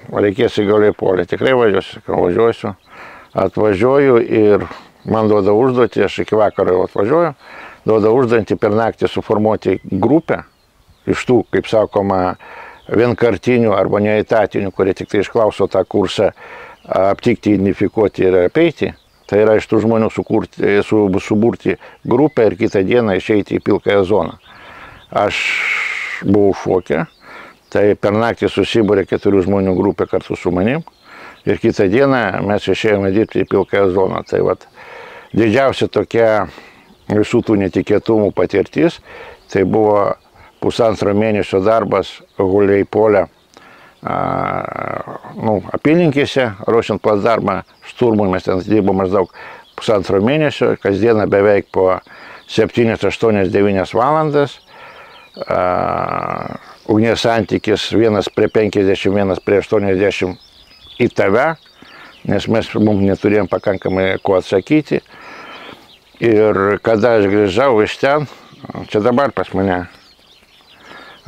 reikės į Guliai polę, tikrai važiuosiu, atvažiuoju ir man duoda užduotį, aš iki vakaro jau atvažiuoju, duoda užduotį per naktį suformuoti grupę iš tų, kaip sakoma, vienkartinių arba neetatinių, kurie tik tai išklauso tą kursą, aptikti, identifikuoti ir apeiti. Tai yra iš tų žmonių suburti grupę ir kitą dieną išeiti į pilkąją zoną. Aš buvau šoke, tai per naktį susibūrė 4 žmonių grupė kartu su manim ir kitą dieną mes išėjome dirbti į pilkąją zoną. Tai vat, didžiausia tokia visų tų netikėtumų patirtis, tai buvo 1,5 mėnesio darbas Guliai polė apylinkėse, ruošiant placdarmą šturmui, mes ten dirbo maždaug 1,5 mėnesio, kasdieną beveik po 7, 8, 9 valandas. Ugnies santykis 1:50, 1:80 į tave, nes mums neturėjom pakankamai ko atsakyti. Ir kada aš grįžau iš ten, čia dabar pas mane,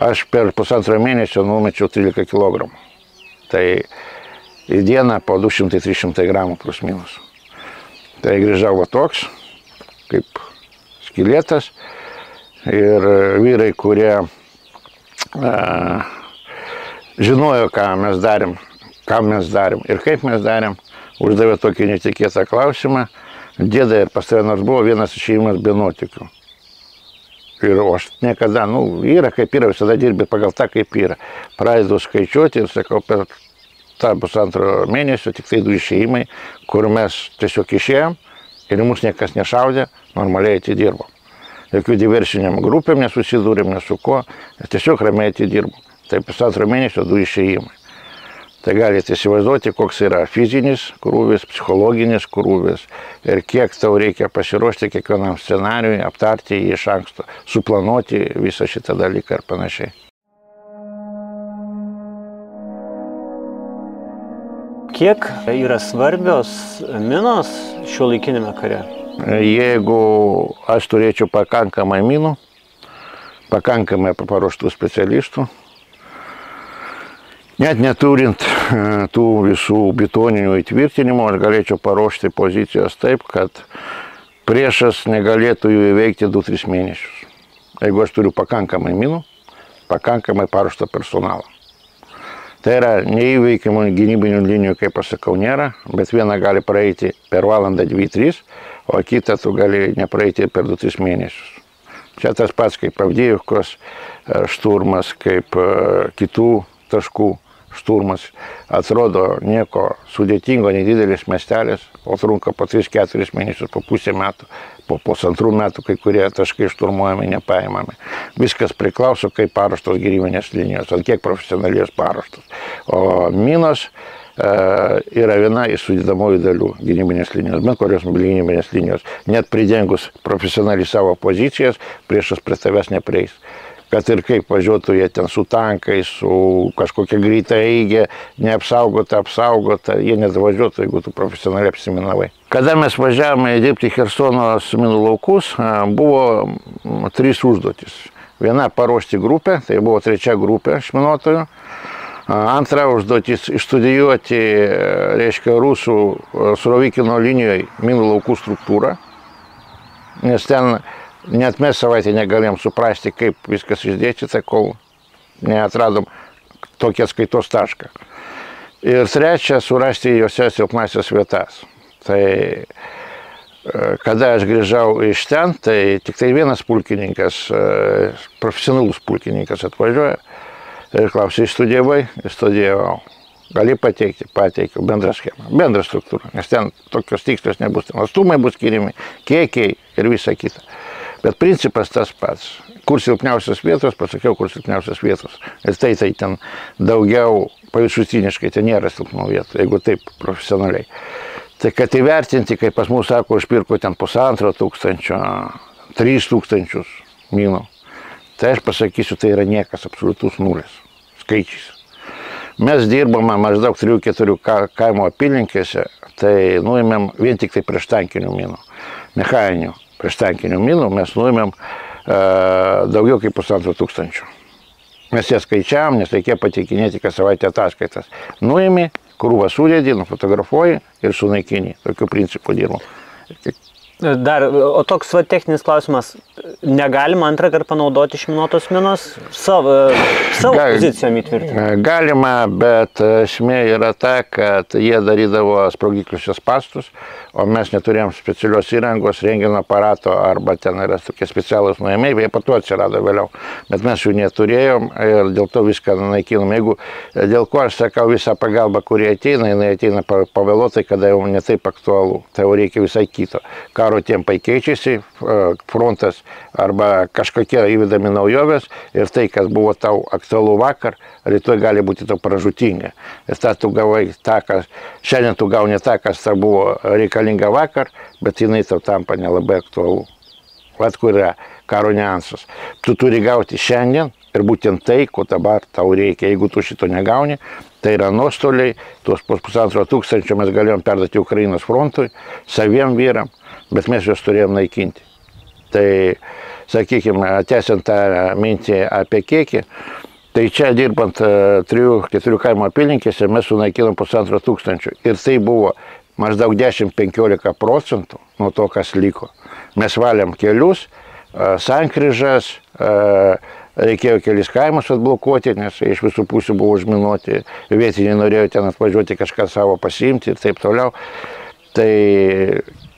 aš per 1,5 mėnesio numečiau 13 kg. Tai į dieną po 200-300 gramų plus minus. Tai grįžau va toks, kaip skeletas. Ir vyrai, kurie žinojo, ką mes darėm ir kaip mes darėm, uždavė tokį netikėtą klausimą. Dėda ir pas tave nors buvo vienas išėjimas be nuotykių. Ir aš niekada, yra kaip yra, visada dirbi pagal tą kaip yra. Pradedu skaičiuoti ir sakau, per tą 1,5 mėnesio tik tai 2 išėjimai, kur mes tiesiog išėjom ir mus niekas nešaudė, normaliai atidirbom. Jokių diversiniam grupėm nesusidūrėm, nesu ko, tiesiog ramiai atidirbom. Tai 1,5 mėnesio 2 išėjimai. Tai galite įsivaizduoti, koks yra fizinis krūvis, psichologinis krūvis ir kiek tau reikia pasiruošti kiekvienam scenariui, aptarti jį iš anksto, suplanuoti visą šitą dalyką ir panašiai. Kiek yra svarbios minos šiuolaikinėme kare? Jeigu aš turėčiau pakankamai minų, pakankamai paruoštų specialistų, net neturint tų visų betoninių įtvirtinimų, aš galėčiau paruošti pozicijas taip, kad priešas negalėtų jų įveikti 2-3 mėnesius. Jeigu aš turiu pakankamai minų, pakankamai paruoštą personalą. Tai yra neįveikiamų gynybinių linijų, kaip aš sakau, nėra, bet viena gali praeiti per valandą 2-3, o kitą tu gali nepraeiti per 2-3 mėnesius. Čia tas pats kaip Avdijivkos šturmas, kaip kitų taškų šturmas. Atrodo nieko sudėtingo, nedidelis miestelis, o trunka po 3-4 mėnesius, po pusę metų, po 1,5 metų kai kurie taškai šturmuojami, nepaimami. Viskas priklauso, kaip paruoštos gynybinės linijos, ant kiek profesionalios paruoštos. O minos yra viena iš sudėdamųjų dalių gynybinės linijos, bet kurios gynybinės linijos. Net pridengus profesionaliai savo pozicijas, priešas prie tavęs neprieis. kad ir kaip važiuotų jie ten su tankais, su kažkokia greita eigė, neapsaugota, jie nedavažiuotų, jeigu tu profesionaliai apsiminavai. Kada mes važiavome dirbti Chersono minų laukus, buvo 3 užduotis. Viena paruošti grupę, tai buvo 3 grupė išminuotojų. Antra užduotis išstudijuoti, reiškia, rusų Surovikino linijoje minų laukų struktūrą, nes ten net mes savaitę negalėjom suprasti, kaip viskas išdėstyta, kol neatradom tokį atskaitos tašką. Ir trečia, surasti jose silpnasias vietas. Tai kada aš grįžau iš ten, tai tik tai vienas pulkininkas, profesionalus pulkininkas atvažiuoja ir klausė, studijavau. Gali pateikti, pateikiau bendrą schemą, bendrą struktūrą, nes ten tokios tikslios nebus, ten atstumai bus skiriami, kiekiai ir visa kita. Bet principas tas pats. Kur silpniausios vietos, pasakiau, kur silpniausios vietos. Ir tai ten daugiau paviršutiniškai, ten nėra silpnų vietų, jeigu taip profesionaliai. Tai kad įvertinti, kaip pas mus sako, užpirko ten 1500, 3000 minų, tai aš pasakysiu, tai yra niekas, absoliutus nulis skaičiais. Mes dirbame maždaug 3-4 kaimo apylinkėse, tai nuėmėm vien tik tai prieštankinių minų, mechaninių prieštankinių minų, mes nuėmėm daugiau kaip 1500. Mes jas skaičiavom, nes reikėjo pateikinėti kas savaitę ataskaitas. Nuėmė, krūvą sudėdį, nufotografuoji ir sunaikini. Tokiu principu dirbom. Dar, o toks techninis klausimas, negalima antrą kartą panaudoti išminuotos minos savo pozicijom įtvirtinti? Galima, bet esmė yra ta, kad jie darydavo sprogdiklius spąstus, o mes neturėjom specialios įrangos, rentgeno aparato arba ten yra tokie specialūs nuėmėjai, jie po to atsirado vėliau, bet mes jų neturėjom ir dėl to viską naikinom. Jeigu dėl ko aš sakau, visą pagalbą, kurie ateina, jinai ateina pavėluotai, kada jau netaip aktualu, tai jau reikia visai kito. Karo tempai keičiasi, frontas arba kažkokie įvedami naujovės ir tai, kas buvo tau aktualu vakar, rytoj gali būti tau pražūtinga. Ir tą tu gavai tą, kas šiandien tu gauni tą, kas tau buvo reikalinga vakar, bet jinai tau tampa nelabai aktualu. Vat kur yra karo niuansas. Tu turi gauti šiandien ir būtent tai, ko dabar tau reikia. Jeigu tu šito negauni, tai yra nuostoliai, tuos 1500 mes galėjom perduoti Ukrainos frontui, saviem vyram, bet mes juos turėjom naikinti. Tai, sakykime, tęsiant tą mintį apie kiekį, tai čia dirbant 3-4 kaimo apylinkėse mes sunaikinom 1500 ir tai buvo maždaug 10-15% nuo to, kas liko. Mes valėm kelius, sankryžas, reikėjo kelis kaimus atblokuoti, nes iš visų pusių buvo užminuoti, vietiniai norėjo ten atvažiuoti kažką savo pasiimti ir taip toliau. Tai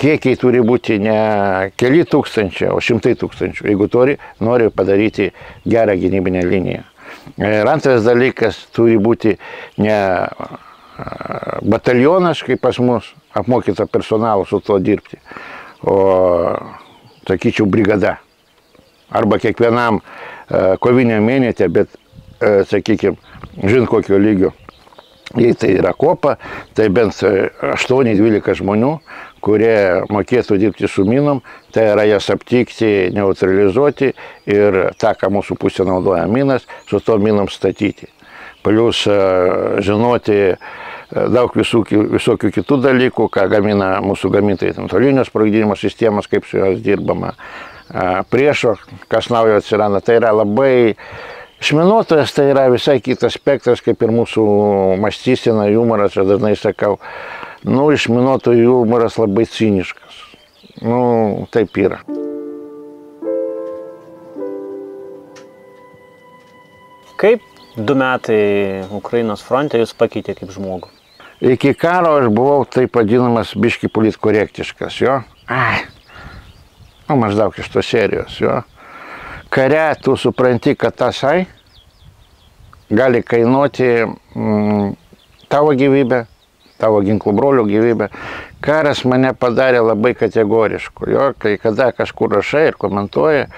kiekiai turi būti ne keli tūkstančiai, o 100 tūkstančių, jeigu nori padaryti gerą gynybinę liniją. Ir antras dalykas, turi būti ne batalionas, kaip pas mus, apmokyta personalo su to dirbti, o, sakyčiau, brigada. Arba kiekvienam koviniam vienete, bet, sakykime, žinot kokio lygio. Jei tai yra kopa, tai bent 8-12 žmonių, kurie mokėtų dirbti su minom, tai yra jas aptikti, neutralizuoti ir tą, ką mūsų pusė naudoja minas, su to minom statyti. Plius žinoti daug visokių kitų dalykų, ką gamina mūsų gamintojai, nuotolinio sprogdinimo sistemos, kaip su jos dirbama, priešo, kas naujo atsiranda. Tai yra labai, išminuotojas tai yra visai kitas spektras, kaip ir mūsų mąstysena, humoras, aš dažnai sakau, išminuotojų humoras labai ciniškas. Taip yra. Kaip 2 metai Ukrainos fronte jūs pakeitė kaip žmogų? Iki karo aš buvau taip vadinamas biški politkorektiškas, jo. Maždaug iš tos serijos, jo. Kare tu supranti, kad tasai gali kainuoti tavo gyvybę, tavo ginklų brolio gyvybę. Karas mane padarė labai kategorišku, jo. Kai kada kažkur rašai ir komentuoji,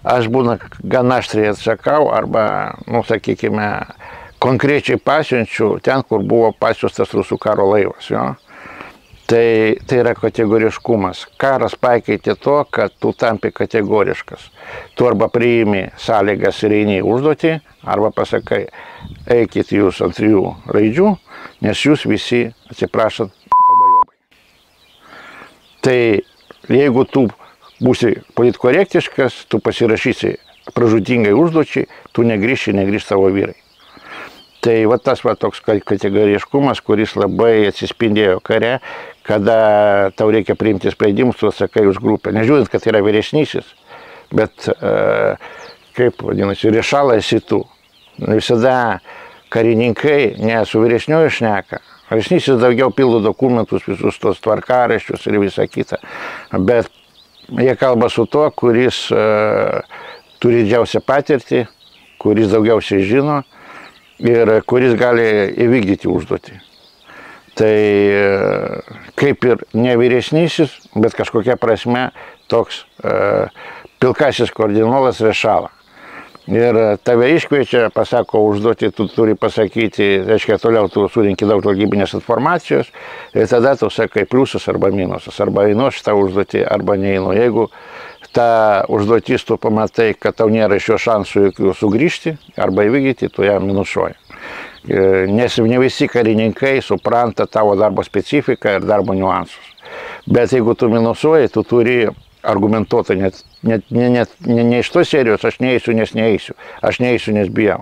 aš būna gan aštriai atsakau arba, sakykime, konkrečiai pasiunčiu ten, kur buvo pasiustas rusų karo laivas, jo. Tai yra kategoriškumas. Karas pakeitė to, kad tu tampi kategoriškas. Tu arba priimi sąlygas ir eini užduotį, arba pasakai, eikit jūs ant 3 raidžių, nes jūs visi atsiprašant pabajobai. Tai jeigu tu būsi politkorektiškas, tu pasirašysi pražudingai užduočiai, tu negrįši tavo vyrai. Tai va tas va toks kategoriškumas, kuris labai atsispindėjo kare, kada tau reikia priimti sprendimus, tu atsakai už grupę. Nežiūrint, kad yra vyresnysis, bet, kaip vadinasi, riešalai esi tu. Visada karininkai ne su vyresniuoju šneka. Vyresnysis daugiau pildo dokumentus, visus tos tvarkaraščius ir visą kitą. Bet jie kalba su tuo, kuris turi didžiausią patirtį, kuris daugiausiai žino ir kuris gali įvykdyti užduotį. Tai kaip ir ne vyresnysis, bet kažkokia prasme toks pilkasis kardinolas riešala. Ir tave iškviečia, pasako užduotį, tu turi pasakyti, reiškia, toliau tu surinki daug žvalgybinės informacijos ir tada tu sakai pliusas arba minusas, arba einu šitą užduotį, arba neinu. Jeigu ta užduotis tu pamatai, kad tau nėra iš jo šansų jokių sugrįžti arba įvykdyti, tu ją minusuoji. Nes ne visi karininkai supranta tavo darbo specifiką ir darbo niuansus. Bet jeigu tu minusuoji, tu turi argumentuoti, ne iš tos serijos, aš neįsiu, nes neįsiu, aš neįsiu, nes bijau.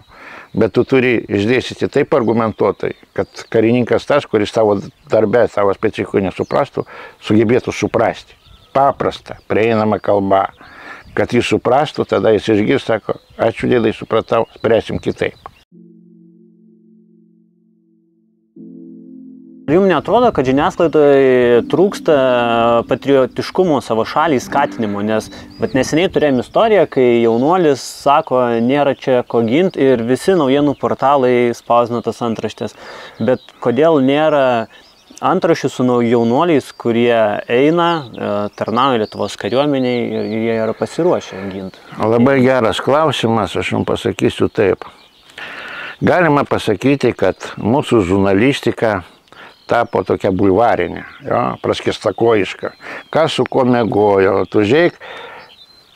Bet tu turi išdėstyti taip argumentuotai, kad karininkas tas, kuris tavo darbę, tavo specifikų nesuprastų, sugebėtų suprasti. Paprasta, prieinama kalba. Kad jis suprastų, tada jis išgirs, sako, ačiū dėdai, supratau, spręsim kitaip. Jums neatrodo, kad žiniasklaidoje trūksta patriotiškumo savo šaliai skatinimo, nes neseniai turėjom istoriją, kai jaunuolis sako, nėra čia ko ginti ir visi naujienų portalai spausdina tas antraštės. Bet kodėl nėra antraščių su jaunuoliais, kurie eina, tarnauja Lietuvos kariuomeniai ir jie yra pasiruošę ginti? Labai geras klausimas, aš jums pasakysiu taip. Galima pasakyti, kad mūsų žurnalistika tapo tokia bulvarinė, praskistakojiška. Kas su ko mėgojo, tu žiūrėk,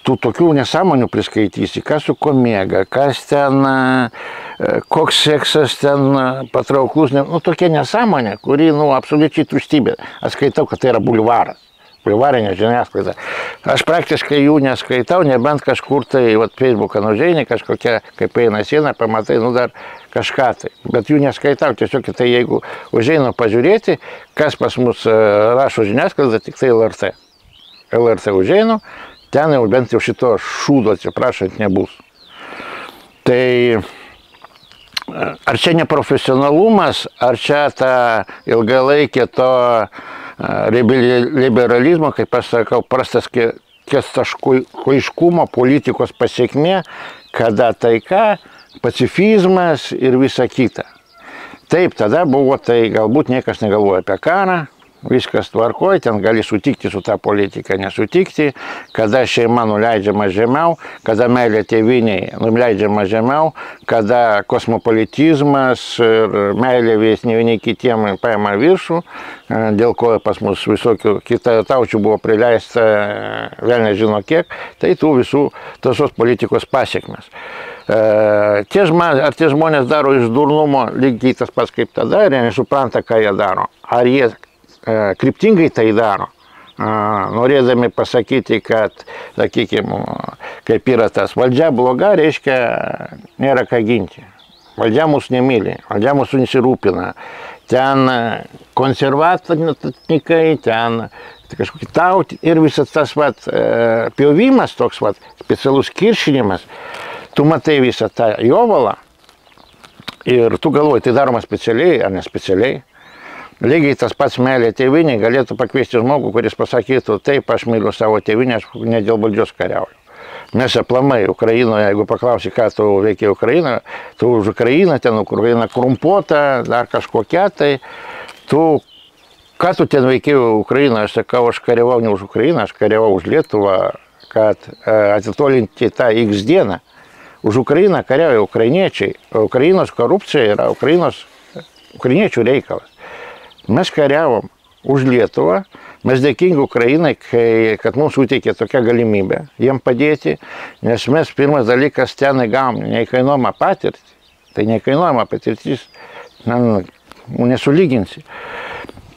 tu tokių nesąmonių priskaitysi, kas su ko mėga, kas ten, koks seksas ten patrauklus, tokia nesąmonė, kuri, absoliučiai tuštybė. Aš skaitau, kad tai yra bulvaras. Bulvarinė žiniasklaida. Aš praktiškai jų neskaitau, nebent kažkur tai, Facebooką nužeini, kažkokia, kaip eina siena, pamatai, dar kažką tai. Bet jų neskaitau, tiesiog tai jeigu užeinu pažiūrėti, kas pas mus rašo žiniasklaida, tik tai LRT. LRT užeinu, ten jau bent jau šito šūdo, atsiprašant, nebus. Tai ar čia neprofesionalumas, ar čia ta ilgalaikė to liberalizmo, kaip aš sakau, prastas kėstaškoiškumo politikos pasiekmė, kada taika, pacifizmas ir visa kita. Taip, tada buvo tai, galbūt niekas negalvoja apie karą, viskas tvarkoja, ten gali sutikti su tą politiką, nesutikti, kada šeima nuleidžiama žemiau, kada meilė tėviniai nuleidžiama žemiau, kada kosmopolitizmas ir meilė vieni kitiem paima viršų, dėl ko pas mus visokių kitataučių buvo prileista, vėl nežino kiek, tai tų visų tosos politikos pasiekmes. Ar tie žmonės daro iš durnumo lygiai tas pats kaip tada, ir jie nesupranta, ką jie daro. Ar jie kryptingai tai daro, norėdami pasakyti, kad, sakykime, kaip yra tas, valdžia bloga, reiškia, nėra ką ginti. Valdžia mūsų nemyli, valdžia mūsų nesirūpina. Ten konservatoriai, ten kažkokie tauti ir visas tas pjovimas, toks specialus kiršinimas, tu matai visą tą jovalą ir tu galvoji, tai daroma specialiai ar nespecialiai. Lygiai tas pats meilė tėvynė galėtų pakviesti žmogų, kuris pasakytų, taip, aš myliu savo tėvynę, aš ne dėl valdžios kariauju. Mes aplamai Ukrainoje, jeigu paklausi, ką tu veikia Ukrainoje, tu už Ukrainą, ten Ukraina korumpuota, dar kažkokia, tai ką tu ten veikia Ukrainoje, aš sakau, aš kariavau ne už Ukrainą, aš kariavau už Lietuvą, kad atitolinti tą X dieną. Už Ukrainą kariauja ukrainiečiai, Ukrainos korupcija yra ukrainiečių reikalas. Mes kariavom už Lietuvą. Mes dėkingi Ukrainai, kad mums suteikė tokią galimybę jiem padėti, nes mes pirmas dalykas ten gavom neįkainuojamą patirtį. Tai neįkainuojama patirtis, nesulyginsi.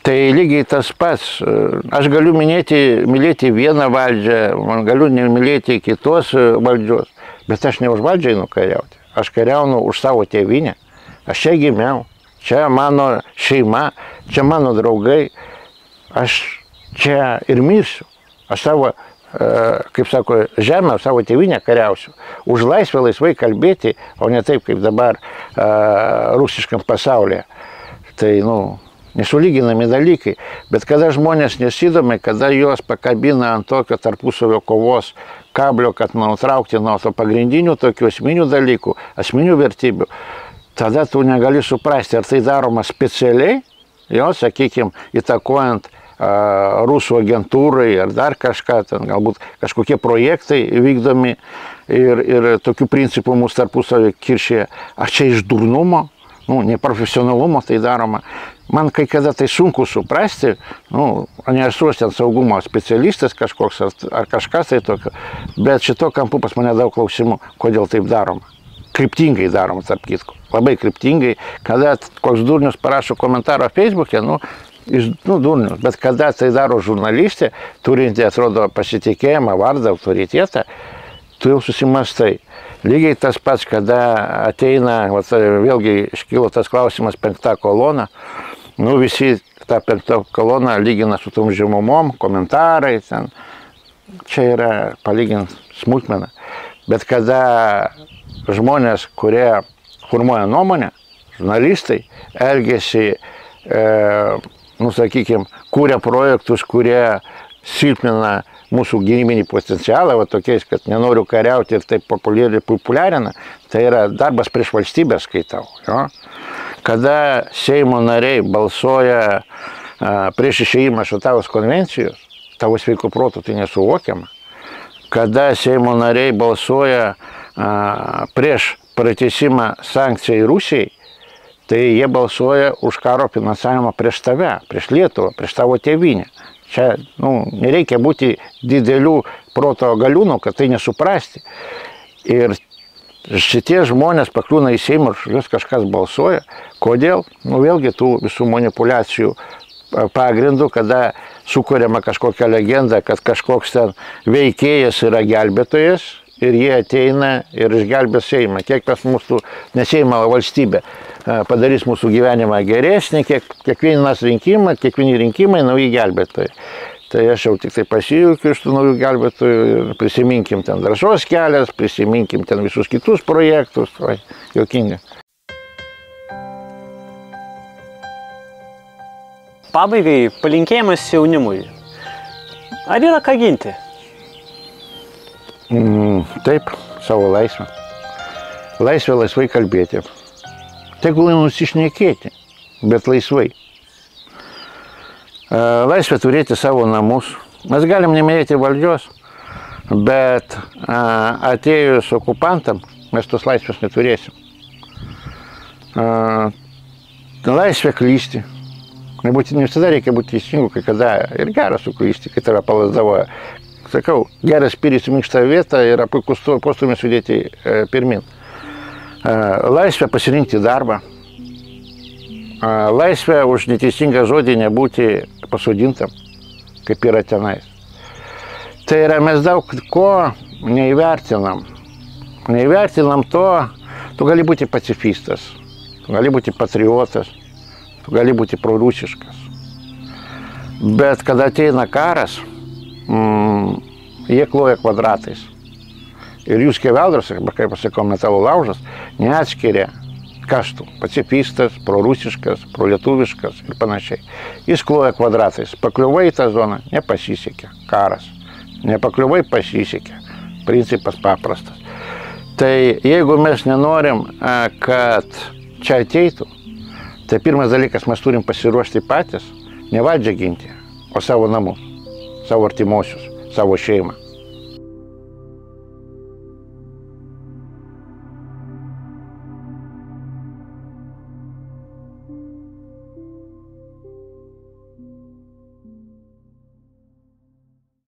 Tai lygiai tas pats. Aš galiu mylėti vieną valdžią, galiu nemylėti kitos valdžios, bet aš ne už valdžią einu kariauti. Aš kariaunu už savo tėvynę. Aš čia gimiau, čia mano šeima, čia mano draugai. Aš čia ir mirsiu. Aš savo, kaip sako, žemę, savo tėvynę kariausiu. Už laisvę laisvai kalbėti, o ne taip, kaip dabar rusiškam pasaulyje. Tai, nesulyginami dalykai. Bet kada žmonės nesidomi, kada juos pakabina ant tokio tarpusavio kovos kablio, kad nutraukti nuo to pagrindinių tokių esminių dalykų, esminių vertybių, tada tu negali suprasti, ar tai daroma specialiai, sakykime, įtakojant rusų agentūrai ar dar kažką, ten galbūt kažkokie projektai vykdomi ir tokių principų mūsų tarpusavio kiršyje. Ar čia iš durnumo, neprofesionalumo tai daroma. Man kai kada tai sunku suprasti, nesu ten saugumo specialistas kažkoks ar kažkas tai tokio, bet šito kampu pas mane daug klausimų, kodėl taip daroma. Kryptingai daroma, tarp kitko. Labai kryptingai, kada koks durnius parašo komentarą Facebook'e, durnius, bet kada tai daro žurnalistė, turinti, atrodo, pasitikėjimą, vardą, autoritetą, tu jau susimastai. Lygiai tas pats, kada ateina, vėlgi iškilo tas klausimas, 5. kolona, visi tą 5. koloną lygina su tom žemumom, komentarai, ten, čia yra palyginti smulkmena. Bet kada žmonės, kurie formuoja nuomonę, žurnalistai, elgiasi, sakykime, kūrė projektus, kurie silpnina mūsų gynybinį potencialą, tokiais, kad nenoriu kariauti ir taip populiarina, tai yra darbas prieš valstybę, skaitau. Kada Seimo nariai balsuoja prieš išėjimą iš Otavos konvencijos, tavo sveiko proto tai nesuvokiama. Kada Seimo nariai balsuoja prieš pratęsimą sankcijai Rusijai, tai jie balsuoja už karo finansavimą prieš tave, prieš Lietuvą, prieš tavo tėvynę. Čia nereikia būti didelių proto galiūnų, kad tai nesuprasti. Ir šitie žmonės pakliūna į Seimą ir juos kažkas balsuoja. Kodėl? Vėlgi tų visų manipulacijų pagrindų, kada sukuriama kažkokia legenda, kad kažkoks ten veikėjas yra gelbėtojas ir jie ateina ir išgelbės Seimą. Kiek tas mūsų, ne Seimą, valstybė, padarys mūsų gyvenimą geresnį, kiekvieni rinkimai nauji gelbėtojai. Tai aš jau tik tai pasijuokiu iš tų naujų gelbėtojų ir prisiminkim ten Drąsos kelias, prisiminkim ten visus kitus projektus. Juokinga. Pabaigai palinkėjimas jaunimui. Ar yra ką ginti? Taip, savo laisvę. Laisvę laisvai kalbėti. Tegul nusišnekėti, bet laisvai. Laisvę turėti savo namus. Mes galim nemylėti valdžios, bet atėjus okupantam mes tos laisvės neturėsim. Laisvę klysti. Ne visada reikia būti teisingu, kai kada ir gera suklysti, kai tave palazdavoja. Sakau, geras spyris į minkštą vietą yra puikus postūmis judėti pirmin. Laisvę pasirinkti darbą. Laisvę už neteisingą žodį nebūti pasodintam, kaip yra tenais. Tai yra, mes daug ko neįvertinam. Neįvertinam to, tu gali būti pacifistas, tu gali būti patriotas, tu gali būti prorusiškas. Bet kada ateina karas, jie kloja kvadratais. Ir jų skeveldros, kaip pasakau, metalo laužas, neatskiria kas tu, pacifistas, prorusiškas, prolietuviškas ir panašiai. Jis kloja kvadratais. Pakliuvai į tą zoną, nepasisekė. Karas. Nepakliuvai, pasisekė. Principas paprastas. Tai jeigu mes nenorim, kad čia ateitų, tai pirmas dalykas, mes turim pasiruošti patys, ne valdžią ginti, o savo namus, savo artimuosius, savo šeimą.